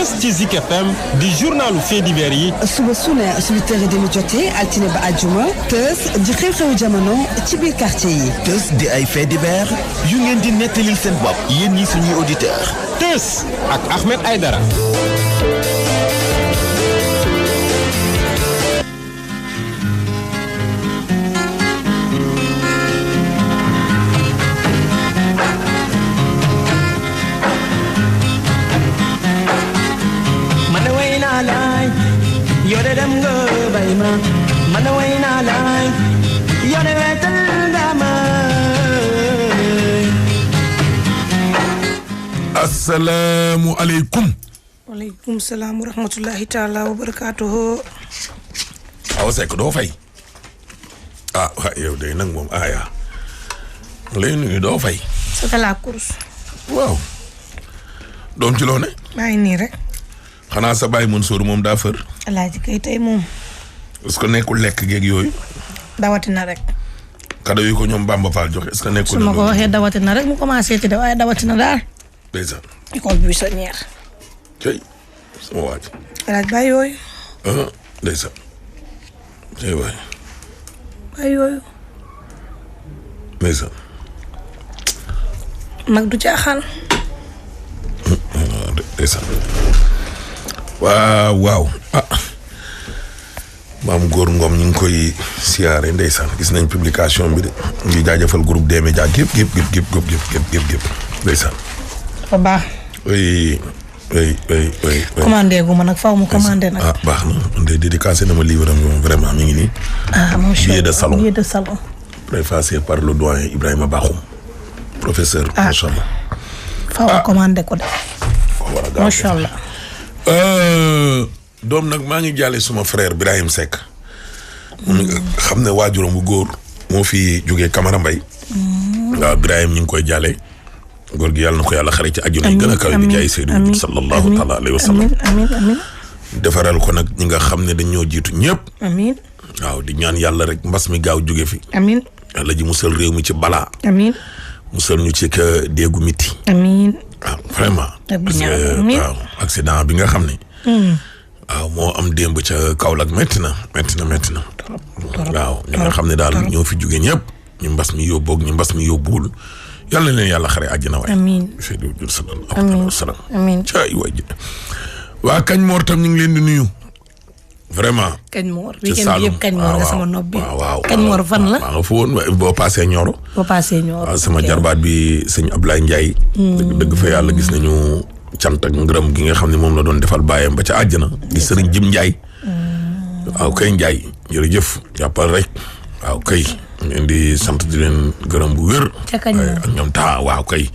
Teuss ci Zik FM di journalu faits divers yi. suba su ne 8h30 jotee altine ba àjjuma Teuss di xew-xewu jamono ci biir quartier yi. Teuss di ay faits divers yu ngeen di nettalil seen bopp yéen ñi suñuy auditeurs. Teuss ak Ahmed Aïdara. Yore dem nga bay ma man way naa laay yore wetal nga ma. Assalaamu aleykum. waaleykum salaam wa rahmatullahi taala wa barakaatuhu. Awa Seck doo fay. ah waa yow de nag moom aaya lay nuyu doo fay. c'est la course. waaw. doom ci loo ne. maa ngi nii rek. xanaa sa baay Mansour moom daa fër. alaaji kay tey moom. est-ce que nekkul lekk geeg yooyu. dawatina rek. kado yi ko ñoom Bamba Fall joxe est-ce que nekkul. su ma ko waxee dawatina rek mu commencé ci de waaye dawatina daal. ndeysaan. école buissonnière. tey sama waaj. alaaji baay yooyu. ndeysaan. tey waay. baay yooyu. ndeysaan. mag du caaxaan. ndeysaan. waaw maam góor ngoom ñu ngi koy siyaare ndeysaan gis nañ publication bi de ngi jaajëfal groupe des médias gépp ndeysaan. dafa baax. oui. commandé gu ma nag faw mu commandé nag. baax na man de dédicacé na ma livre am moom vraiment mi ngi nii. macha Allah billet de salon. préfacé par le doyen Ibrahima Bakhoum professeur. macha allah. faw mu commandé ko de. macha allah. doom nag maa ngi jàlle suma frère Birahim Seck. xam ne waajuram bu góor moo fi jógee Camara Mbaye. waaw Birahim ñu ngi koy jàlle góor gi yàlla na ko yàlla xare ci àjjana yi gën a kaw bi jaay Seydou sallallahu taala alayhi wa sallam. amiin defaral ko nag ñi nga xam ne dañoo jiitu ñëpp. amiin. waaw di ñaan yàlla rek mbas mi gaaw jóge fi. amiin. yàlla ji musal réew mi ci balaa. amiin. musal ñu ci ka déegu miti. amiin. waaw vraiment. parce que waaw accident bi nga xam ne. waaw moo am démb ca Kaolack métti na. waaw ñi nga xam ne daal ñoo fi jóge ñëpp. ñu mbas mi yóbboog ñu mbas mi yóbbuwul yàlla na leen yàlla xare àjjana waay. amiin. Seydou Diouf sallallahu alayhi wa sallam. amiin. caay waay waa Kañ Mor tam ñu ngi leen di nuyu. vraiment. Kañ Mor weekend bi yëpp Kañ Mor nga sama nopp bi. waaw Kañ Mor fan la. maa nga fa woon boo paasee Nioro. waaw sama jarbaat bi sëñ Ablaye Ndiaye. dëgg fa yàlla gis nañu cant ak ngërëm gi nga xam ne moom la doon defal bàyyam ba ca àjjana. di sëriñ Jim Ndiaye. waaw kay Ndiaye jërëjëf jàppal rek. waaw kay leen di sant di leen gërëm bu wér. ca Kañ Mor ak ñoom waaw kay.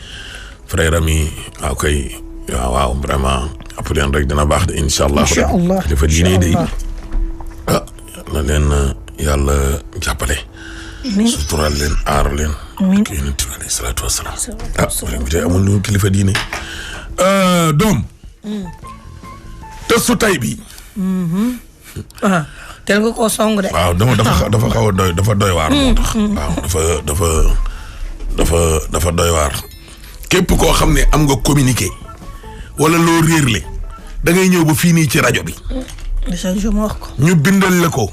frère ami waaw kay waaw vraiment app leen rek dina baax de incha allah. dafa diine de na leen yàlla jàppale. sutural leen aar leen. amiin ak yonent bi alayhi salaatu wasalaam. bi tey amul lu kilifa diine. doom. te su tay bi. teel nga koo song de. waaw dafa xaw a doy dafa doy waar. moo tax waaw dafa doy waar. képp koo xam ne am nga communiqué wala loo réerle da ngay ñëw ba fii nii ci rajo bi. ma wax ko. ñu bindal la ko.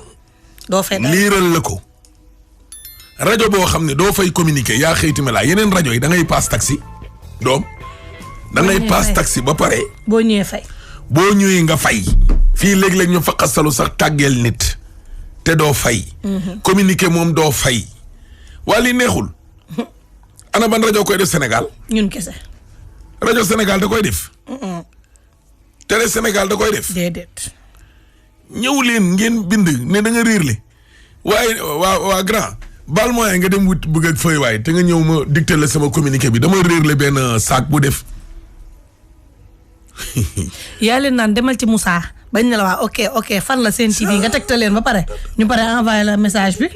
doo fay liiral la ko. rajo boo xam ne doo fay communiqué yaa xëytime laa yeneen rajo yi da ngay paas taxi. doom da ngay paas taxi ba pare. boo ñëwee fay. boo ñëwee nga fay. fii léeg-léeg ñu faqasalu sax tàggeel nit. te doo fay. communiqué moom doo fay. waa li neexul. ana ban rajo koy def Sénégal. ñun kese. rajo Sénégal da koy def. télé Sénégal da koy def. déedéet. ñëw leen ngeen bind ne da nga réerle. waaye waa grand. bal moyen nga dem wut bëgg ak feuille waaye te nga ñëw ma dicté la sama communiqué bi dama réerle benn sac bu def. yaa leen naan demal ci Moussa bañ ne la waa ok fan la seen TV nga tegtal leen ba pare ñu pare envoyé la message bi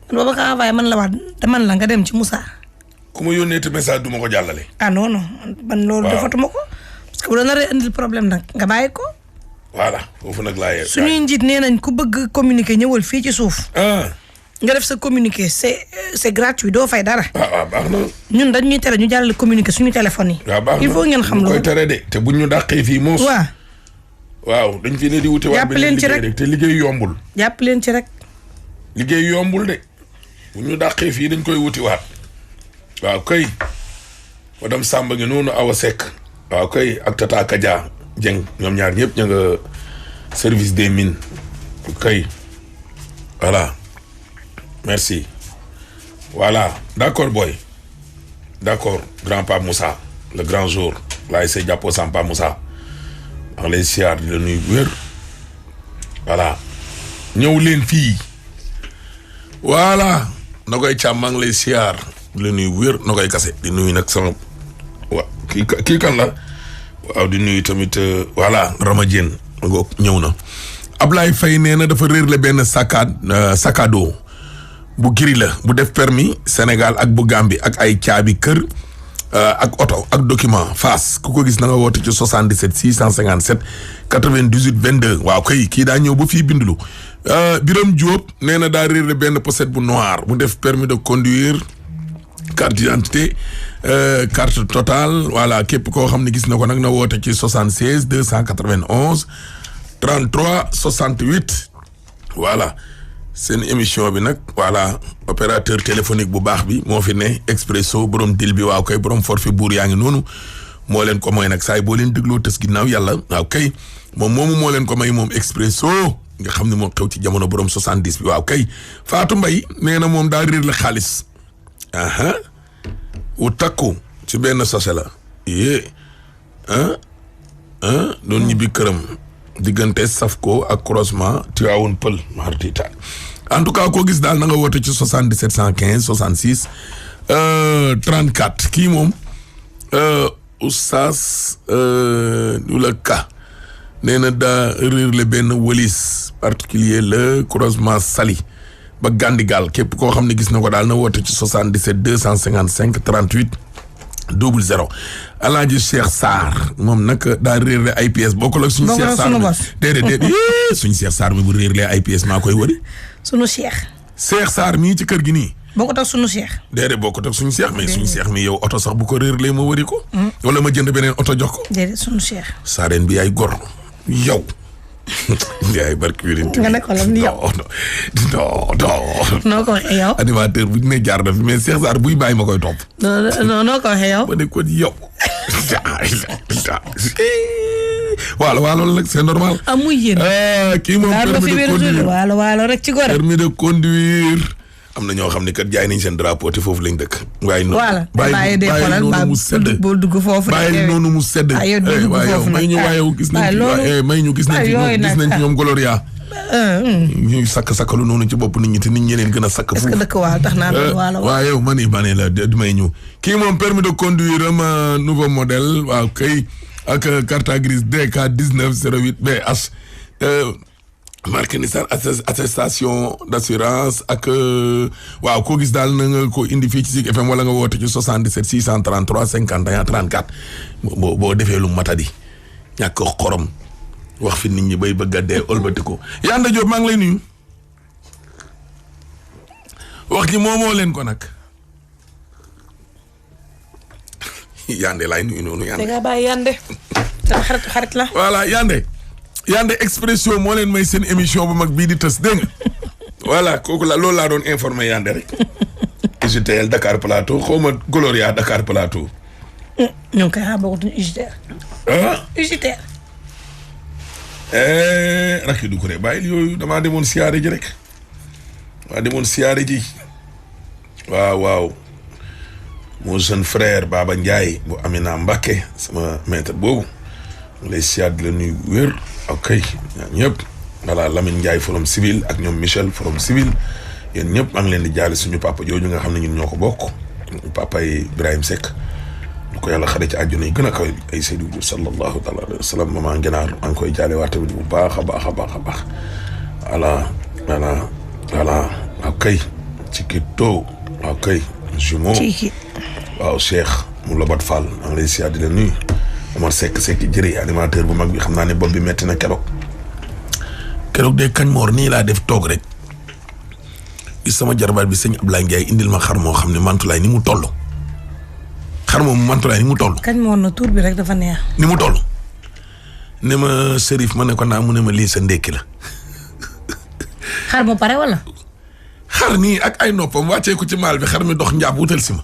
man booba ko envoyé man la wax man la nga dem ci Moussa. ku ma yónnee te message du ma ko jàllale. ah non man loolu defatuma ko parce que bu la naree indil problème nag nga bàyyi ko. voilà foofu nag laa suñuy njiit nee nañ ku bëgg communiquer ñëwal fii ci suuf. nga def sa communiqué c'est gratuit doo fay dara. baax na. ñun dañ ñuy tere ñu jàllale communiqué suñu téléphone yi. baax na il faut ngeen xam loolu. koy tere de te buñ ñu dàqee fii moos. waaw dañ fi ne di wuti. jàpp leen ci rek te liggéey yombul. jàpp leen ci rek. liggéey yombul de bu ñu dàqee fii dañ koy wuti waat. waaw kay madame Samba ngi noonu Awa Seck. waaw kay ak Tata Kadia Dieng ñoom ñaar ñëpp ña nga service des mines. kay voilà merci voilà d'accord boy d'accord grand Pape Moussa le grand jour laay say jàppoo sam Pape Moussa maa ngi lay siyaar di la nuyu wér voilà ñëw leen fii voilà na koy càmm maa ngi lay siyaar di la nuyu wér na koy kase di nuyu nag sama wa kii kan la waaw di nuyu tamit voilà Ramadien nga ñëw na Ablaye Faye nee na dafa réer le benn sakado bu giri la bu def permis Sénégal ak bu Gambie ak ay caabi kër ak oto ak document face ku ko gis na nga woote ci 77 657 98 22 waaw kay kii daa ñëw ba fii bindulu Biram Diop nee na daa réer le benn pochette bu noir bu def permis de conduire carte d'identité carte totale voilà képp koo xam ne gis na ko nag na woote ci 76 291 33 68 voilà seen émission bi nag voilà opérateur téléphonique bu baax bi moo fi ne Expresso borom dil bi waaw kay borom forfait buur yaa ngi noonu moo leen ko mooy nag saa yi boo leen dégloo tës ginnaaw yàlla waaw kay moom moomu moo leen ko may moom Expresso nga xam ne moo xew ci jamono borom 70 bi waaw kay Fatou Mbaye nee na moom daa réer la xaalis wu takku ci benn sachet la doon ñibbi këram diggante Safko ak croisement Tivaouane Pël martita en tout cas koo gis daal na nga woote ci 77 115 66 34 kii moom Oustaz Dula Ka nee na daa réer le benn walis particulier le croisement Sali ba Gandigal képp koo xam ne gis na ko daal na woote ci 77 255 38 00 Alaaji Cheikh Sarr moom nag daa réerle ay pièces bokkul ak suñu Cheikh Sarr bi déedéet suñu Cheikh Sarr bi bu réerle ay pièces maa koy wëri sunu Cheikh Sarr mii ci kër gi nii bokkut ak sunu Cheikh déedéet bokkut ak suñu Cheikh mais suñu Cheikh mi yow oto sax bu ko réerlee ma wëri ko wala ma jënd beneen oto jox ko déedéet sunu Cheikh saareen bi ay gor yow yaay barki wérinti nga ne ko lan yow noo ko waxee yow animateur bu ne jaar na fi mais Cheikh Sarr buy bàyyi ma koy topp noo ko waxee yow ma ne ko yow waalo loolu nag c'est normal amuy yéen kii moom permis de conduire waalo rek ci gore permis de conduire am na ñoo xam ne kat jaay nañ seen drapeau te foofu lañ dëkk waaye noonu bàyyi noonu mu sedd bul dugg foofu bàyyi noonu mu sedd waaye gis nañ ci ñoom Gloria ñuy sakkalu noonu ci bopp nit ñi te nit ñi leen gën a sakk est-ce que dëkk waalo tax naa doon waalo waaye yow ma ne la di may ñu kii moom permis de conduire am nouveau modèle waaw kay ak carte grise DK 1908 BH marque Nissan attestation d'assurance ak waaw koo gis daal na nga ko indi fii ci Zik FM wala nga woote ci 77 633 51 34 boo defee lu matadi ñàkk xorom wax fi nit ñi bay bëgg a dee olbati ko Yanda Diop maa ngi lay nuyu wax ji moomoo leen ko nag Yande laay nuyu noonu Yande. da ngaa bàyyi Yande. sama xarit la. voilà Yande Expresso moo leen may seen émission bu mag bii di tës dégg nga voilà kooku la loolu laa doon informé Yande rek. UGTL Dakar Plateau xaw ma Gloria Dakar Plateau. ñoo ngi koy xaar bokkatuñu UGTL. UGTL. rakki du ko rek bàyyil yooyu damaa demoon siyaare ji rek. waaw. mon jeune frère Baba Ndiaye bu Amina Mbacké sama maître boobu lay siyaat di la nuyu wér ok ñëpp voilà Lamine Ndiaye forum civil ak ñoom Michel forum civil yéen ñëpp maa ngi leen di jaale suñu papa jooju nga xam ne ñun ñoo ko bokk papa yi Ibrahima Seck lu ko yàlla xare ci àjjuna yi gën a kaw ay Seydou sallallahu alayhi wa sallam maman Ngenaar maa ngi koy jaale waate bu baax a baax voilà ok ci kitto ok jumeau waaw Cheikh mu Lobat Fall maa ngi lay siyaat di la nuyu Omar Seck jëri animateur bu mag bi xam naa ne bopp bi metti na keroog de kañ moor nii laa def toog rek sama jarbaat bi sëñ Ablaye Ndiaye indil ma xar moo xam ne Mantulaay ni mu toll. xar moom Mantulaay ni mu toll. kañ ma woon na tur bi rek dafa neex. ni mu toll. ne ma Serif ma ne ko naa mu ne ma lii sa ndékki la. xar mu pare wala. xar nii ak ay noppam wàccee ko ci maal bi xar mi dox njaab wutal si ma.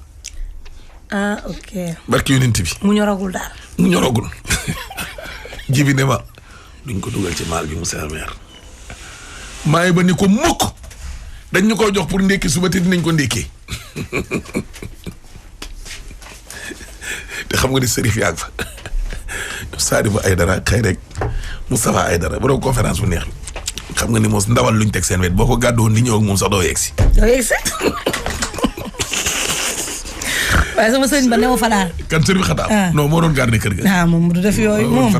ah ok. barki yonent bi. mu ñoragul daal. mu ñoragul. jibi ne ma duñ ko dugal ci maal bi mu sermeer. maay ba ni ko mukk dañ ñu ko jox pour ndékki suba te dinañ ko ndékkee. te xam nga ni Serif yaa ngi fa. Sadibou Aïdara xëy rek Moustapha Aïdara borom conférence bu neex bi xam nga ni moom ndawal luñ teg seen wet boo ko gàddoon di ñëw ak moom sax doo yegg si. doo yegg si. waaye sama sëñ ba ne ma fa daal. kan Serif xataa. non moo doon garder kër ga. ah moom du def yooyu moom.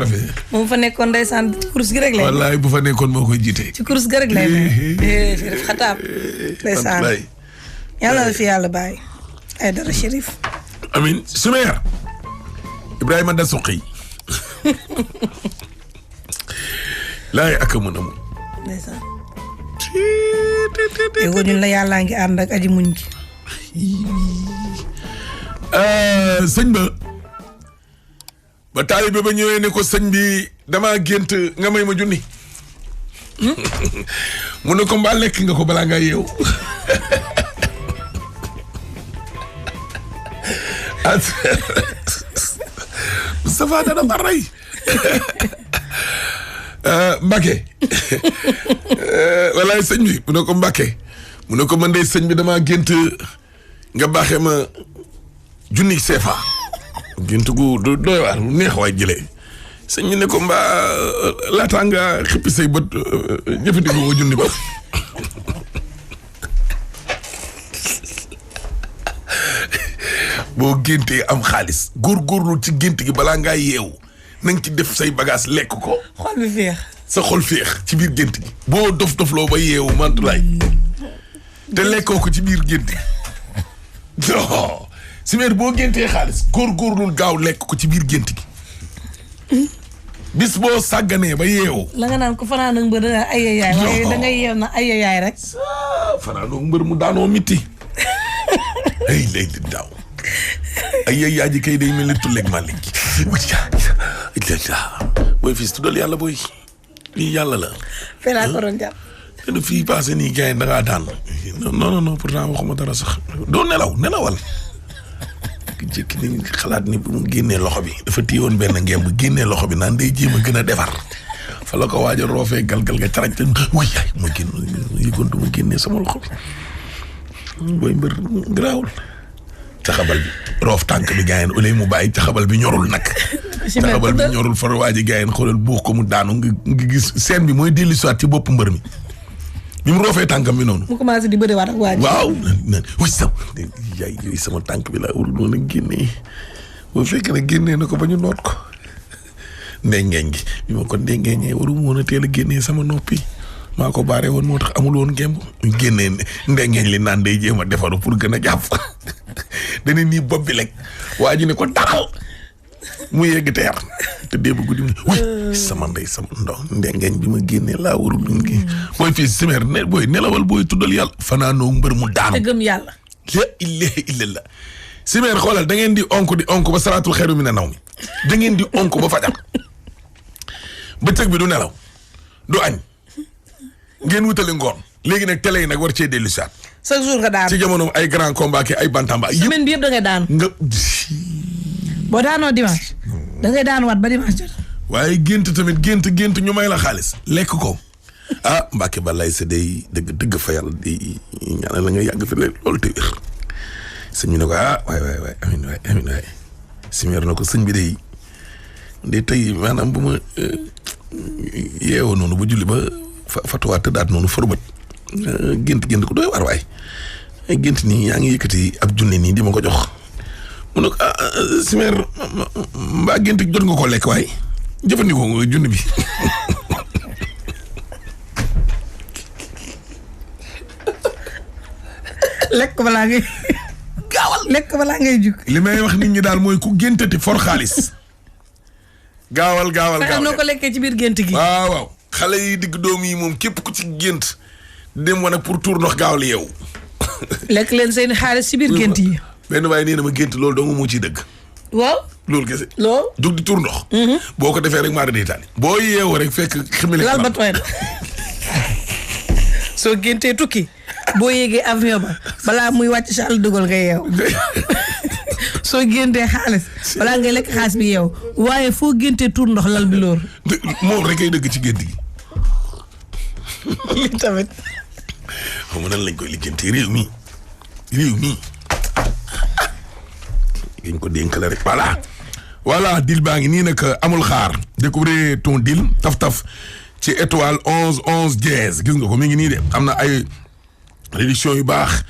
moom fa nekkoon ndeysaan ci kurus gi rek lay. wallaay bu fa nekkoon moo koy jiite. ci kurus gi rek lay. Serif xataa. ndeysaan yàlla na fi yàlla bàyyi. Aïdara Chérif. amiin Soumer Ibrahima Dasuqi. laay ak a mën a mun. ndeysaan. déggoo ñun la yàllaa ngi ànd ak aji muñ gi. sëñ ba taalibe ba ñëwee ne ko sëñ bi damaa gént nga may ma junni. mu ne ko mbaa lekk nga ko balaa ngaa yeewu. Moustapha dana ma rey. Mbacke. walaay sëñ bi mu ne ko Mbacke mu ne ko man de sëñ bi damaa gént nga baaxee ma junni CFA. gént gu doy waar lu neex waay jëlee sëñ bi ne ko mbaa laataa nga xippi say bët jëfandikoo ko junni ba. boo géntee am xaalis góorgóorlu ci gént gi balaa ngaa yeewu na nga ci def say bagage lekk ko. xol bi féex. sa xol féex ci biir gént gi. boo dof-dofloo ba yeewu Mantulaay te lekkoo ko ci biir gént gi. non Soumer boo géntee xaalis góorgóorlul gaaw lekk ko ci biir gént gi. bis boo sàgganee ba yeewu. la nga naan ko fanaan ak mbër da nga ay yaay. waaye da ngay yeew na ay yaay rek. fanaanoo mbër mu daanoo mitti. ay lay di daaw. ay yaay ji kay day mel ni tulleeg Malick. booy fii tuddal yàlla booy. lii yàlla la. fii laa ko doon jàpp. te fii passé nii gars yi da ngaa daan. non pourtant waxuma dara sax. doo nelawal. jékki ni xalaat ni bu mu génnee loxo bi. dafa téyewoon benn ngeen bu génnee loxo bi naan day jéem a gën a defar. fa la ko waaj a roofee galgal nga caraj te wuy yaay ma génn yëgoon du ma génnee sama loxo bi. booy mbër garaawul. caxabal bi roof tànk bi gars yi au lieu mu bàyyi caxabal bi ñorul nag. caxabal bi ñorul far waa ji gars yi xoolal buux ko mu daanu nga gis scène bi mooy dellu soit ci bopp mbër mi. bi mu roofee tànkam bi noonu. mu commencé di bëriwaat ak waa ji. waaw wuy yaay yooyu sama tànk bi laa warul noonu a génnee boo fekkee ne génnee na ko ba ñu noot ko. ndengeeñ gi bi ma ko ndengeeñee waru mu woon a teel a génnee sama noppi maa ko baaree woon moo tax amul woon ngemb ñu génnee ndengeeñ li naan day jéem a defaru pour gën a jàpp dana nii bopp bi lekk waa ji ne ko taxaw mu yegg teer te démb guddi mu wuy sama ndey sama ndox ndengeeñ bi ma génnee laa warul ñu ngi booy fii Soumer ne booy nelawal booy tuddal yàlla fanaanoo mbër mu daanu te gëm yàlla. la ilaha illallah Soumer xoolal da ngeen di onk ba salaatul xeeru mi ne naw mi da ngeen di onk ba fajar bëccëg bi du nelaw du añ ngeen wutali ngoon léegi nag télé yi nag war cee dellu saat chaque jour nga daan. ci jamono ay grand combat ki ay bantamba yëpp semaine bi yëpp da ngay daan. nga boo daanoo dimanche. da ngay daan waat ba dimanche jot. waaye gént tamit gént ñu may la xaalis lekk ko ah Mbacke Balaye sa day dëgg fa yàlla di ñaanal la nga yàgg fi loolu te wér sëñ bi ne ko waay amin waay Soumer na ko sëñ bi day tey maanaam bu ma yeewoo noonu ba julli ba fatuwaat tëddaat noonu forbat gént ko doy war waay gént nii yaa ngi yëkkati ab junne nii di ma ko jox mu ne ko Soumer mbaa gént jot nga ko lekk waay jëfandikoo nga junne bi lekk balaa ngay gaawal lekk balaa ngay jug. li may wax nit ñi daal mooy ku géntati for xaalis gaawal fexe noo ko lekkee ci biir gént gi. waaw xale yi digg doom yi moom képp ku ci gént dem woon nag pour tour ndox gaaw li yow. lekk leen seen xaalis si biir gént yi. benn waaye nee na ma gént loolu dong moo ciy dëgg. waaw. loolu kese. loolu. jug di tour ndox. boo ko defee rek maa day taali. boo yeewoo rek fekk ximili. lal ba tooy na soo géntee tukki boo yéegee avion ba balaa muy wàcc Charles de Gaulle nga yeew soo géntee xaalis balaa ngay lekk xaalis bi yeew waaye foo géntee tuur ndox lal bi loor. moom rek ay dëgg ci gént gi. li tamit. xam nga nan lañ koy liggéeyantee réew mi dañ ko dénk la rek voilà deal baa ngi nii nag amul xaar découvrez ton deal taf ci étoile 11 dièse gis nga ko mi ngi nii de am na ay réduction yu baax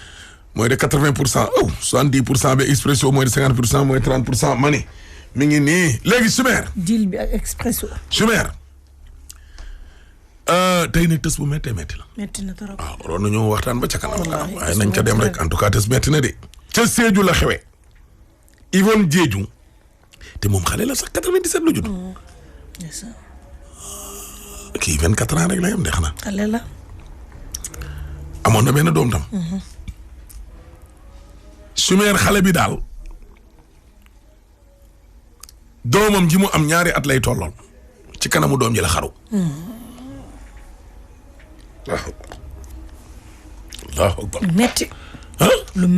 mooy de 80% 70% ba expresso mooy de 50% mooy 30% mani mi ngi nii léegi Chimère. deal bi ak expresso. Chimère tey nag tës bu méttee métti la. métti na trop. waaw waroon nañoo waxtaan ba ca kanam waaye nañ ca dem rek en tout cas tës métti na de. ca Sédhiou la xewe Yvonne Diédhiou te moom xale la sax 97 la judd. kii 24 ans rek la yam de xanaa. xale la. amoon na benn doom tam. Chimère xale bi daal doomam ji mu am ñaari at lay tolloon ci kanamu doom ji la xaru. Allahu akbar. lu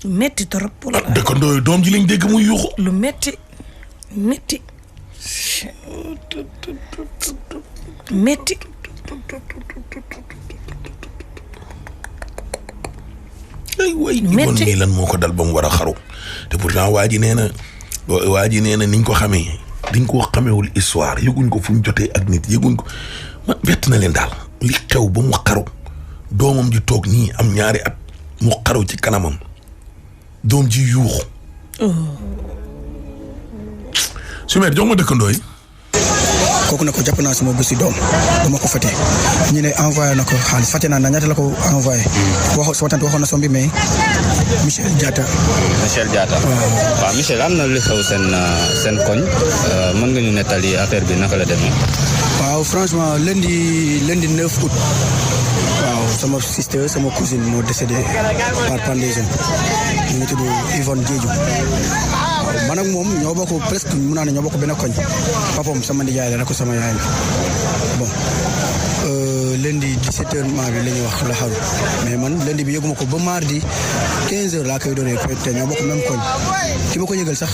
metti trop. dëkkandoo doom ji lañ dégg muy yuuxu. lu metti. ay way Yvonne nii lan moo ko dal ba mu war a xaru te pourtant waa ji nee na niñ ko xamee diñ ko xamewul histoire yëguñ ko fu ñu jotee ak nit yëguñ ko ma bett na leen daal li xew ba mu xaru doomam ji toog nii am ñaari at mu xaru ci kanamam doom ji yuuxu. Chimère jox ma dëkkandoo yi. kooku ne ko jàpp naa sama bési doom dama ko fàtte ñu ne envoyé na ko xaalis fàtte naa ñaata la ko envoyé. sama tante waxoon na som bi mais Michel Diatta. waaw Michel am na li xew seen koñ mën nga ñu nettali affaire bi naka la demee. waaw franchement lundi 9 août waaw sama sister sama cousine moo décédé par pendaison ñu ngi tudd Yvonne Diédhiou. man ak moom ñoo bokk presque mun naa ne ñoo bokk benn koñ papam sama nijaay la ko sama yaay la bon lundi 17h maa bi la ñuy wax la xaru mais man lundi bi yëguma ko ba mardi 15h laa koy doonee te ñoo bokk même koñ ki ma ko yëgal sax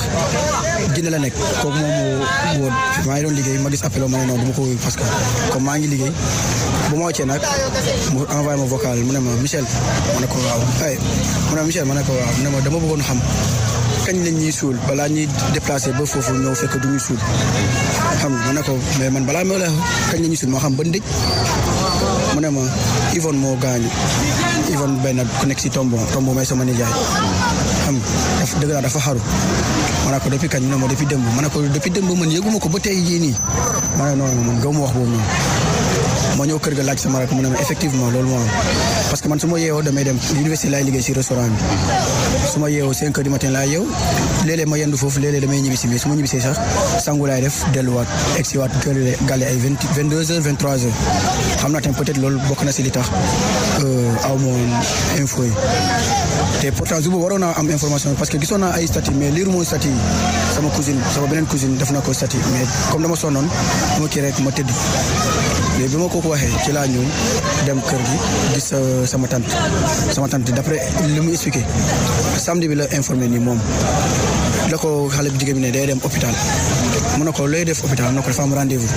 dina la nekk kooku moom moo maa ngi doon liggéey ma gis appel ma ne non du ma ko parce que comme maa ngi liggéey bu ma wàccee nag mu envoyé ma vocal mu ne ma Michel ma ne ko waaw mu ne Michel ma ne ko waaw mu ne ma dama bëggoon xam kañ lañ ñuy suul balaa ñuy déplacé ba foofu ñëw fekk du ñuy suul xam nga ma ne ko mais man balaa ma la kañ la ñuy suul moo xam ba ndëj mu ne ma Yvonne moo gaañu Yvonne benn ku nekk si tombo may sama nijaay xam nga dëgg laa dafa xaru ma ne ko depuis kañ mu ne ma depuis démb ma ne ko depuis démb man yëguma ko ba tey jii nii ma ne non man gaw ma wax boobu noonu ma ñëw kër ga laaj sama rak mu ne ma effectivement loolu moo am parce que man su ma yeewoo damay dem université laay liggéey si restaurant bi su ma yeewoo 5 heures du matin laay yeew léeg-léeg ma yendu foofu léeg-léeg damay ñibbisi mais su ma ñibbisee sax sangu laay def delluwaat egsiwaat gàlle ay 22 heures 23 heures xam naa tamit peut-être loolu bokk na si li tax aw ma info yi te pourtant Zouba waroon naa am information parce que gisoon naa ay statut mais liiru moon statut sama beneen cousine def na ko statut mais comme dama sonnoon ma kii rek ma tëdd mais bi ma ko waxee ci laa ñëw dem kër gi gis sama tante d'après li mu expliqué samedi bi la informé ni moom la ko xale bu jigéen bi ne day dem hôpital mu ne ko looy def hôpital na ko dafa am rendez-vous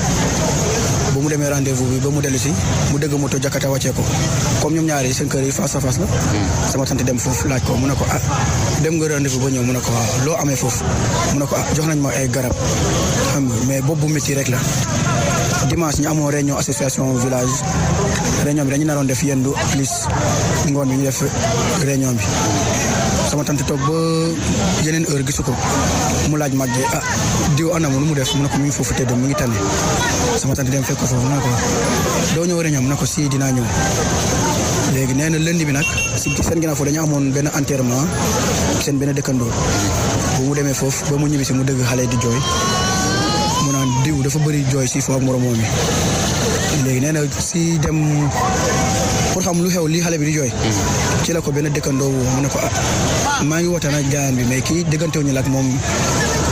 ba mu demee rendez-vous bi ba mu dellu si mu dëgg moto Jakarta wàccee ko comme ñoom ñaari seen kër yi face à face la sama tante dem foofu laaj ko mu ne ko dem nga rendez-vous ba ñëw mu ne ko waaw loo amee foofu mu ne ko jox nañ ma ay garab xam nga mais boobu bu métti rek la dimanche ñu amoon réunion association village réunion bi dañu naroon def yendu plus ngoon bi ñu def réunion bi sama tante toog ba yeneen heure gisu ko mu laaj mag ji diw anam lu mu def mu ne ko mu ngi foofu tëdd mu ngi tane sama tante dem fekk ko foofu mu ne ko doo ñëw réunion mu ne ko si dinaa ñëw léegi nee na lundi bi nag si seen ginnaaw foofu dañu amoon benn enterrement seen benn dëkkandoo bu mu demee foofu ba mu ñibbi si mu dëgg xale di jooy mu naan diw dafa bëri jooy si foo ak moroom mi léegi nee na si dem pour xam lu xew lii xale bi di jooy ci la ko benn dëkkandoo woo mu ne ko maa ngi woote nag gaayaan bi mais kii déggantewuñu lak moom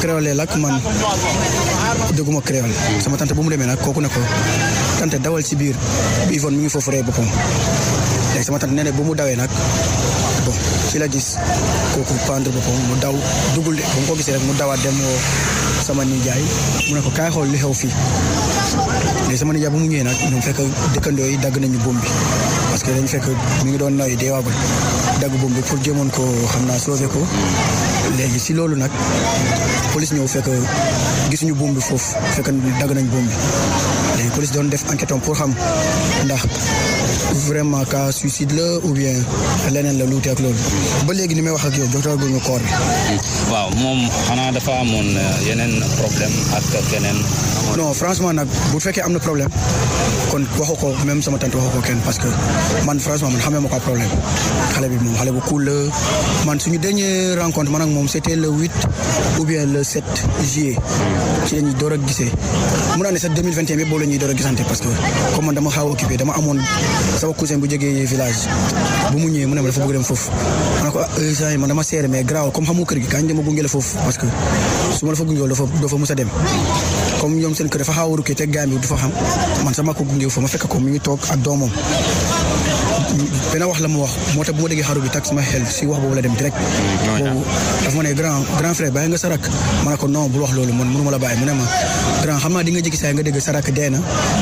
créole lak man dégguma créole sama tante bu mu demee nag kooku ne ko tante dawal si biir bi Yvonne mi ngi foofu rey boppam léegi sama tante nee na bu mu dawee nag bon ci la gis kooku pendre boppam mu daw dugul de bu mu ko gisee rek mu dawaat dem woo sama nijaay mu ne ko kaay xool li xew fii léegi sama nijaay bu mu ñëwee nag ñoom fekk dëkkandoo yi dagg nañu bomb bi parce que dañu fekk mi ngi doon noyyi deewaagul dagg bomb bi pour jéemoon ko xam naa sauver ko léegi si loolu nag police ñëw fekk gisuñu bomb bi foofu fekk dagg nañ bomb bi léegi police doon def enquête pour xam ndax vraiment cas suicide la ou bien leneen la luute ak loolu ba léegi ni may wax ak yow jotaguñu corps bi. waaw moom xanaa dafa amoon yeneen problème ak keneen. non franchement nag bu fekkee am na problème kon waxu ko même sama tante waxu ko kenn parce que man franchement man xamee ma ko problème xale bi moom xale bu cool la man suñu dernier rencontre man ak moom c'était le 8 ou bien le 7 juillet ci la ñuy door a gisee mun naa ne sax 2021 yëpp boobu la ñuy door a gisante parce que comme man dama xaw a occupé dama amoon sama cousin bu jógee village bu mu ñëwee mu ne ma dafa bëgg dem foofu ma ne ko saa man dama seere mais grave comme xamu kër gi kañ dama gunge la foofu parce que su ma la fa gunge doo fa mus a dem comme ñoom seen kër dafa xaw a rukkee te gaam bi du fa xam man sama ko gunge fa ma fekk ko mi ngi toog ak doomam benn wax la ma wax moo tax bu ma déggee xaru bi tak sama xel si wax boobu la dem direct boobu dafa ma ne grand frère bàyyi nga sa rakk ma ne ko non bul wax loolu man mënuma la bàyyi mu ne ma grand xam naa di nga jékki saa nga dégg sa rakk dee na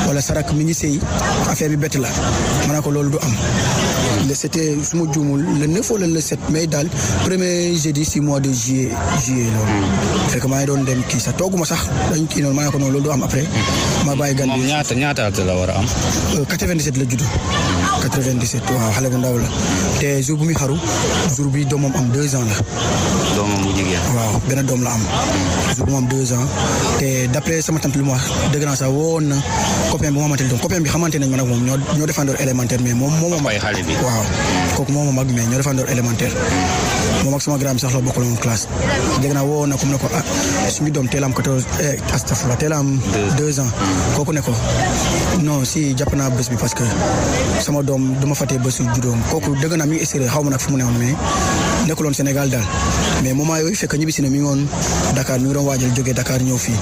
wala sa rakk mi ngi sëy affaire bi bett la ma ne ko loolu du am c'était su ma juumul le 9 wala le 7 mai daal premier jeudi si mois de juillet loolu fekk maa ngi doon dem kii sax tooguma sax dañ kii noonu ma ne ko noonu loolu du am après ma bàyyi gan bi moom ñaata at la war a am 97 la judd 97 waaw xale bu ndaw la te jour bu muy xaru jour bi doomam am 2 ans la doomam bu jigéen waaw benn doom la am jour bu mu am 2 ans te d'après sama tante lu ma wax dëgg naa sax woon na copain bu ma xamante ne copain bi xamante nañ man ak moom ñoo defandoor élémentaire mais moom waaw kooku moom mag mais ñoo defandoor élémentaire moom ak sama grand bi sax la bokkaloon classe dégg naa woo na comme ne ko suñu doom teel am 14 astafurlah teel am 2 ans kooku ne ko non si jàpp naa bés bi parce que sama doom dama fàttee bésu juddoom kooku dëgg naa mi ngi essayé xaw ma nag fu mu ne woon mais nekkuloon Sénégal daal mais moment yooyu fekk ñibbisi na mi ngi woon Dakar mi ngi doon waajal jógee Dakar ñëw fii.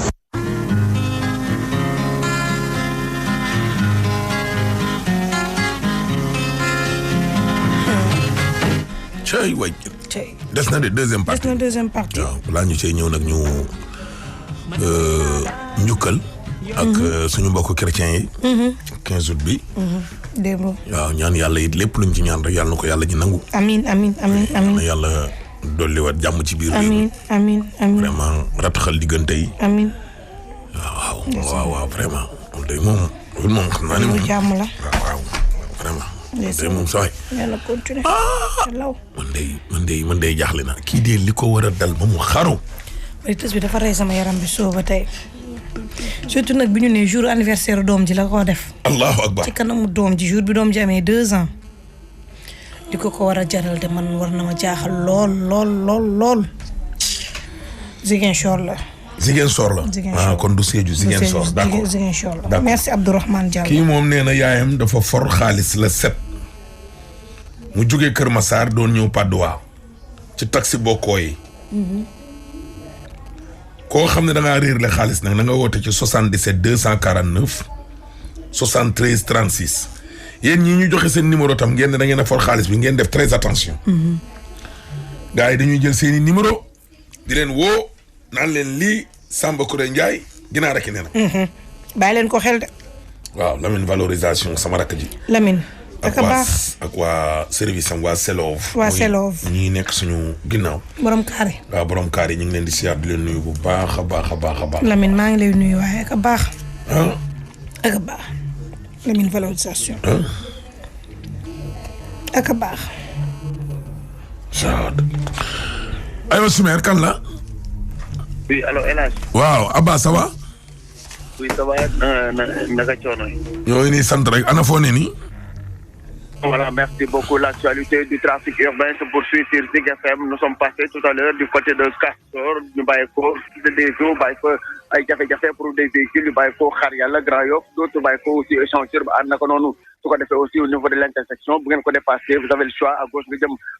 cay waay des na de deuxième partie waaw balaa ñu cay ñëw nag ñu njukkal ak suñu mbokk chrétiens yi 15 août bi démb waaw ñaan yàlla it lépp luñ ci ñaan rek yàlla na ko yàlla ji nangu amiin na yàlla dolliwaat jàmm ci biir amiin vraiment rataxal diggante yi amiin waaw vraiment loolu moom xam naa ne moom jàmm la waaw vraiment tey moom sooy yàlla continuer law man day jaaxle na kii dee li ko war a dal ba mu xaru bari tës bi dafa rey sama yaram bi sooba tey surtout nag bi ñu ne jour anniversaire doom ji la ko def allahu akbar ci kanamu doom ji jour bi doom ji amee 2 ans di ko war a jaral de man war na ma jaaxal lool Ziguinchor la kon du Sédhiou Ziguinchor d'accord Ziguinchor la merci Abdourahmane Diallo kii moom nee na yaayam dafa for xaalis la 7 mu jógee Kër Massar doon ñëw Padoa ci taxi bokkoo yi koo xam ne da ngaa réer la xaalis nag na nga woote ci 77 249 73 36 yéen ñii ñu joxe seen numéro tam ngeen ne da ngeen a for xaalis bi ngeen def très attention gars yi dañuy jël seeni numéro di leen woo naan leen lii Samba Kouré Ndiaye ginaar ak i nee na bàyyi leen ko xel de waaw Lamine valorisation sama rakk ji Lamine ak baax ak waa service am waa Selov ñi nekk suñu ginnaaw borom kaari waaw borom kaari ñu ngi leen di siyaar di leen nuyu bu baax a baax Lamine maa ngi lay nuyu waaye ak baax ak baax Lamine valorisation ak baax aywa Soumer kan la oui allo El Hadj waaw Abba ça va oui ça va naka coono yi ñoo ngi nii sant rek ana foo ne nii Voilà, merci beaucoup. L'actualité du trafic urbain se poursuit sur Zik FM. Nous sommes passés tout à l'heure du côté de Castor, du Baïko, des eaux, Baïko, avec café pour des véhicules, du Baïko, Khariala, Grand Yoff, d'autres Baïko aussi échangeurs, Anakononou. Tout cas, aussi au niveau de l'intersection, vous pouvez dépasser, vous avez le choix à gauche,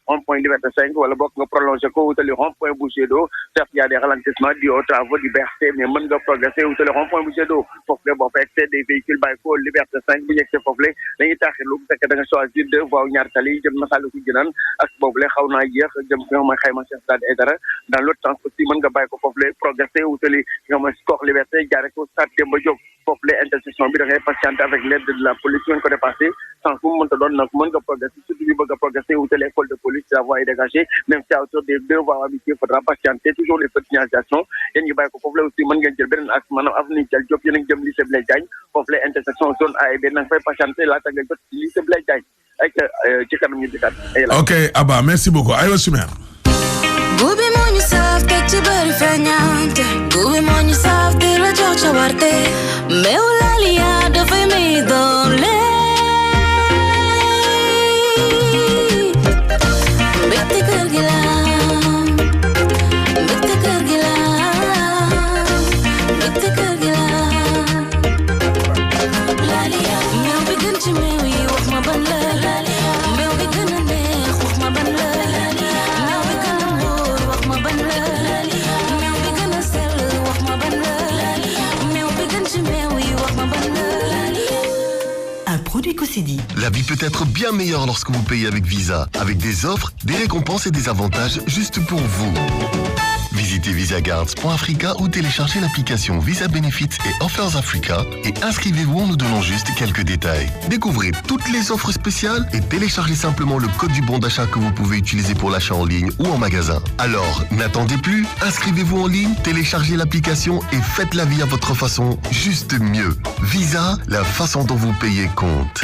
rond-point Liberté 5, ou alors vous prolongez le rond-point Boucher d'eau. Certes, il y a des ralentissements dus aux travaux du BRT, mais vous pouvez progresser ou le rond-point Boucher d'eau. Pour que vous fassiez des véhicules Baïko, Liberté 5, vous avez pour les dañuy choisir deux voies ñaar tali jëm Massalikul Jinaan ak boobu xaw naa yéex jëm fi nga mooy xayma Cheikh Stade Aidara dans l'autre sens aussi mën nga bàyyi ko foofu le progresser wutali fi nga mooy Score Liberté jaare ko Stade Demba Diop foofu le intersection bi da ngay patienter avec l'aide de la police ngeen ko dépasser sans fu mu mënta doon nag mën nga progresser surtout ñu bëgg a progresser wutali école de police la voie est dégagée même si à hauteur des deux voies habituées faudra patienter toujours les petites signalisations yéen ñu bàyyi ko foofu le aussi mën ngeen jël beneen ak maanaam avenue Dial Diop yéen a ngi jëm lycée Blaise Diagne foofu le intersection zone A et B na nga fay patienter laata nga jot lycée Blaise Diagne ci kanam ñu dikkaat. Ok Abba merci beaucoup aywa Chimère. Gubi moo ñu saaf teg ci bëri feeñante Gubi moo ñu saaf di la jox ca warte meew laaliya dafay may doole mbégte kër gi la mbégte kër gi la mbégte kër gi la laaliya meew bi gën ci meew yi wax ma ban la meew bi gën a neex wax ma ban la meew bi gën a wóor wax ma ban la meew bi gën a sell wax ma ban la meew bi gën ci meew yi wax ma ban la. Un produit Cosidi. La vie peut être bien meilleure lorsque vous payez avec Visa, avec des offres, des récompenses et des avantages juste pour vous. Visitez visaguards.africa ou téléchargez l'application Visa Benefits et Offers Africa et inscrivez-vous en nous donnant juste quelques détails. Découvrez toutes les offres spéciales et téléchargez simplement le code du bon d'achat que vous pouvez utiliser pour l'achat en ligne ou en magasin. Alors, n'attendez plus, inscrivez-vous en ligne, téléchargez l'application et faites la vie à votre façon, juste mieux. Visa, la façon dont vous payez compte.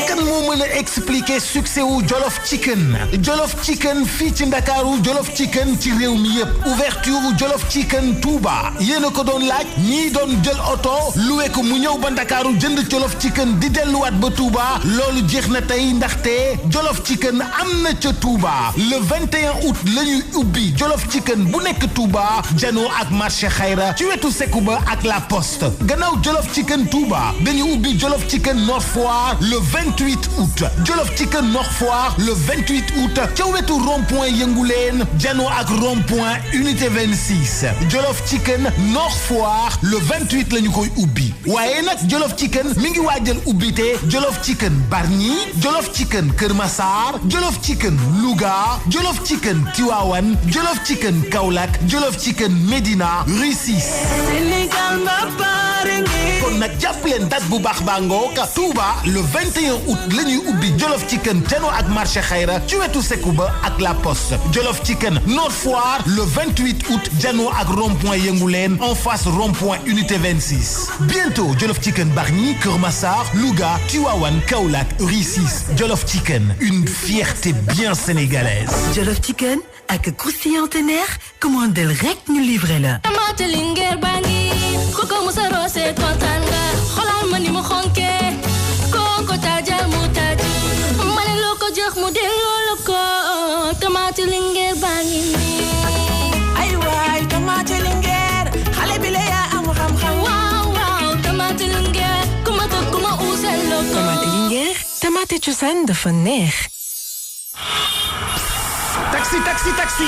kan moo mën a expliquer succès wu Jollof Chicken Jollof Chicken fii ci Ndakaaru Jollof Chicken ci réew mi yëpp ouverture Jollof Chicken Touba yéen a ko doon laaj ñii doon jël oto luwe ko mu ñëw ba Ndakaaru jënd Jollof Chicken di delluwaat ba Touba loolu jeex na tey ndaxte Jollof Chicken am na ca Touba le 21 août la ñuy ubbi Jollof Chicken bu nekk Touba janoo ak marché Xayra ci wetu Sekuba ak la Poste gannaaw Jollof Chicken Touba dañu ubbi Jollof Chicken Nord Foire le 28 août Jollof Chicken Nord Foire le 28 août ca wetu rond-point Yënguleen janoo ak rond-point unité 26 Jollof Chicken Nord Foire le 28 la ñu koy ubbi waaye nag Jollof Chicken mi ngi waajal ubbite Jollof Chicken Bargny Jollof Chicken Kër Massar Jollof Chicken Louga Jollof Chicken Tivaouane Jollof Chicken Kaolack Jollof Chicken Médina Rue 6 kon nag jàpp leen date bu baax baa ngoog Touba le 21 août la ñuy ubbi Jollof Chicken janoo ak marché Xayra ci wetu Sekuba ak la Poste Jollof Chicken Nord Foire le 28 août janoo ak rond-point Yënguleen en face rond-point unité 26 bientôt Jollof Chicken Bargny Kër Massar Louga Tivaouane Kaolack Rue 6 Jollof Chicken une fierté bien sénégalaise. Jollof Chicken ak croustillant teneer commandel rek ñu livré la. Tomate lingeer bangi koko musa rose kontaan nga xoolal ma ni mu xonke koko tajal mu taji mane loo ko jox mu delloo la ko tomate lingeer bangi ay waay tomate lingeer xale bi la yaa am xam-xam waaw tomate lingeer kuma to kuma uusal la ko tomate lingeer tomate cosaan dafa neex. taxi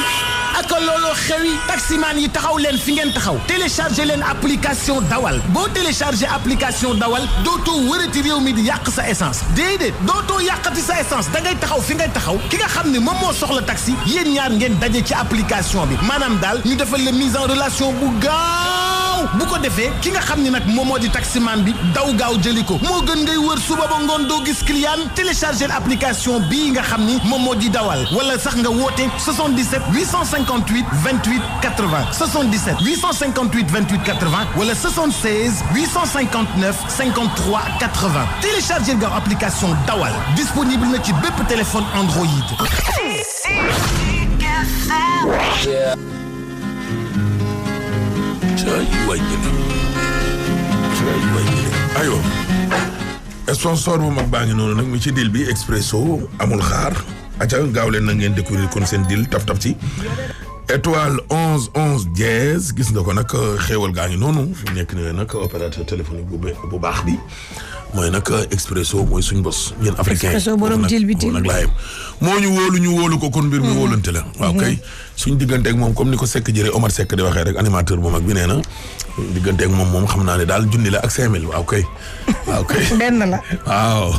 ak looloo xewi taximan yi taxaw leen fi ngeen taxaw téléchargé leen application dawal boo téléchargé application dawal dootoo wërati réew mi di yàq sa essence déedéet dootoo yàqati sa essence da ngay taxaw fi ngay taxaw ki nga xam ne moom moo soxla taxi yéen ñaar ngeen daje ci application bi maanaam daal ñu defal la mise en relation bu gaaw bu ko defee ki nga xam ne nag moom moo di taximan bi daw gaaw jëli ko moo gën ngay wër suba ba ngoon doo gis client téléchargé application bii nga xam ni moom moo di dawal wala sax nga woote 77 858 28 80 77 858 28 80 wala 76 859 53 80 téléchargé nga application dawal disponible na ci bépp téléphone Android. aywa sponsor bu mag baa ngi noonu nag mi ci deal bi Expresso amul xaar aca gaaw leen na ngeen découvrir kon seen deal taf ci étoile 11 dièse gis nga ko nag xéewal gaa ngi noonu fi nekk ne nag opérateur téléphonique bu baax bi mooy nag Expresso mooy suñ bos ñun africain Expresso borom deal bi nag laayam moo ñu wóolu ko kon mbir mi wóolante la waaw kay suñ digganteeg moom comme ni ko Seck jëree Omar Seck di waxee rek animateur bu mag bi nee na digganteeg moom xam naa ne daal junni la ak 5000 waaw kay benn la waaw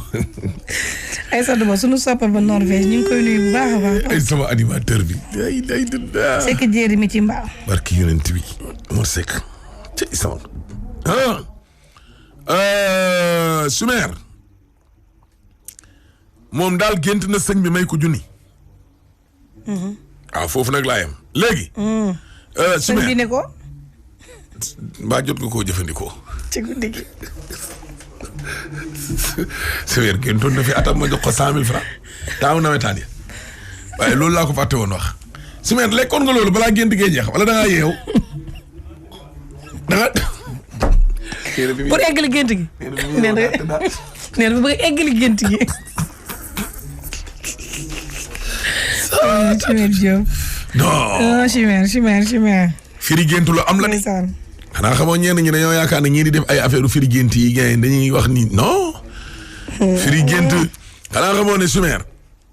Aïssatou Ba sunu soppe ba Norvège ñu ngi koy nuyu bu baax a baax ay sama animateur bi day dunda Seck jëri mi ci mbaaw barki yonent bi Omar Seck ci sama Sumer moom daal gént na sëñ bi may ko junni waaw foofu nag laa yem léegi Sumer sëñ bi ne ko mbaa jot nga koo jëfandikoo ci guddi gi Sumer géntoon na fi atam ma jox ko 100 000 francs taamu nawetaan ya waaye loolu laa ko fàtte woon wax Sumer lekkoon nga loolu balaa gént gee jeex wala da ngaa yeew da nga pour eggali gént gi nee na bëgg eggali gént gi Chimère Diop non Chimère firi gént lu am la de xanaa xamoo ñenn ñi dañoo yaakaar ne ñii di def ay affaire firi gént yi gars yi dañuy wax ni non firi gént xanaa xamoo ne Chimère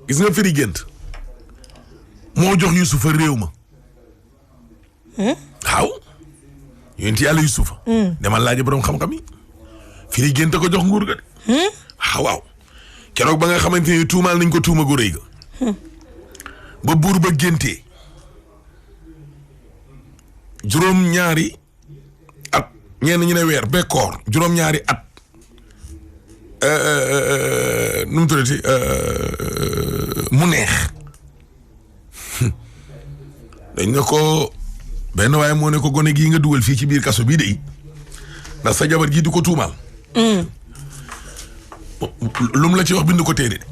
gis nga firi gént moo jox Yusufa réew ma waaw yéen ci yàlla Yusufa demal laaj borom xam-xam yi firi gént ko jox nguur ga de waaw keroog ba nga xamante ni tuumaal nañ ko tuuma gu rëy ga ba buur ba géntee juróom-ñaari at ñenn ñu ne weer bekkoor juróom-ñaari at nu mu tuddati mu neex dañ ne ko benn waaye moo ne ko gone gii nga dugal fii ci biir kaso bii de ndax sa jabar gii di ko tuumaal lum la ci wax bind ko téere de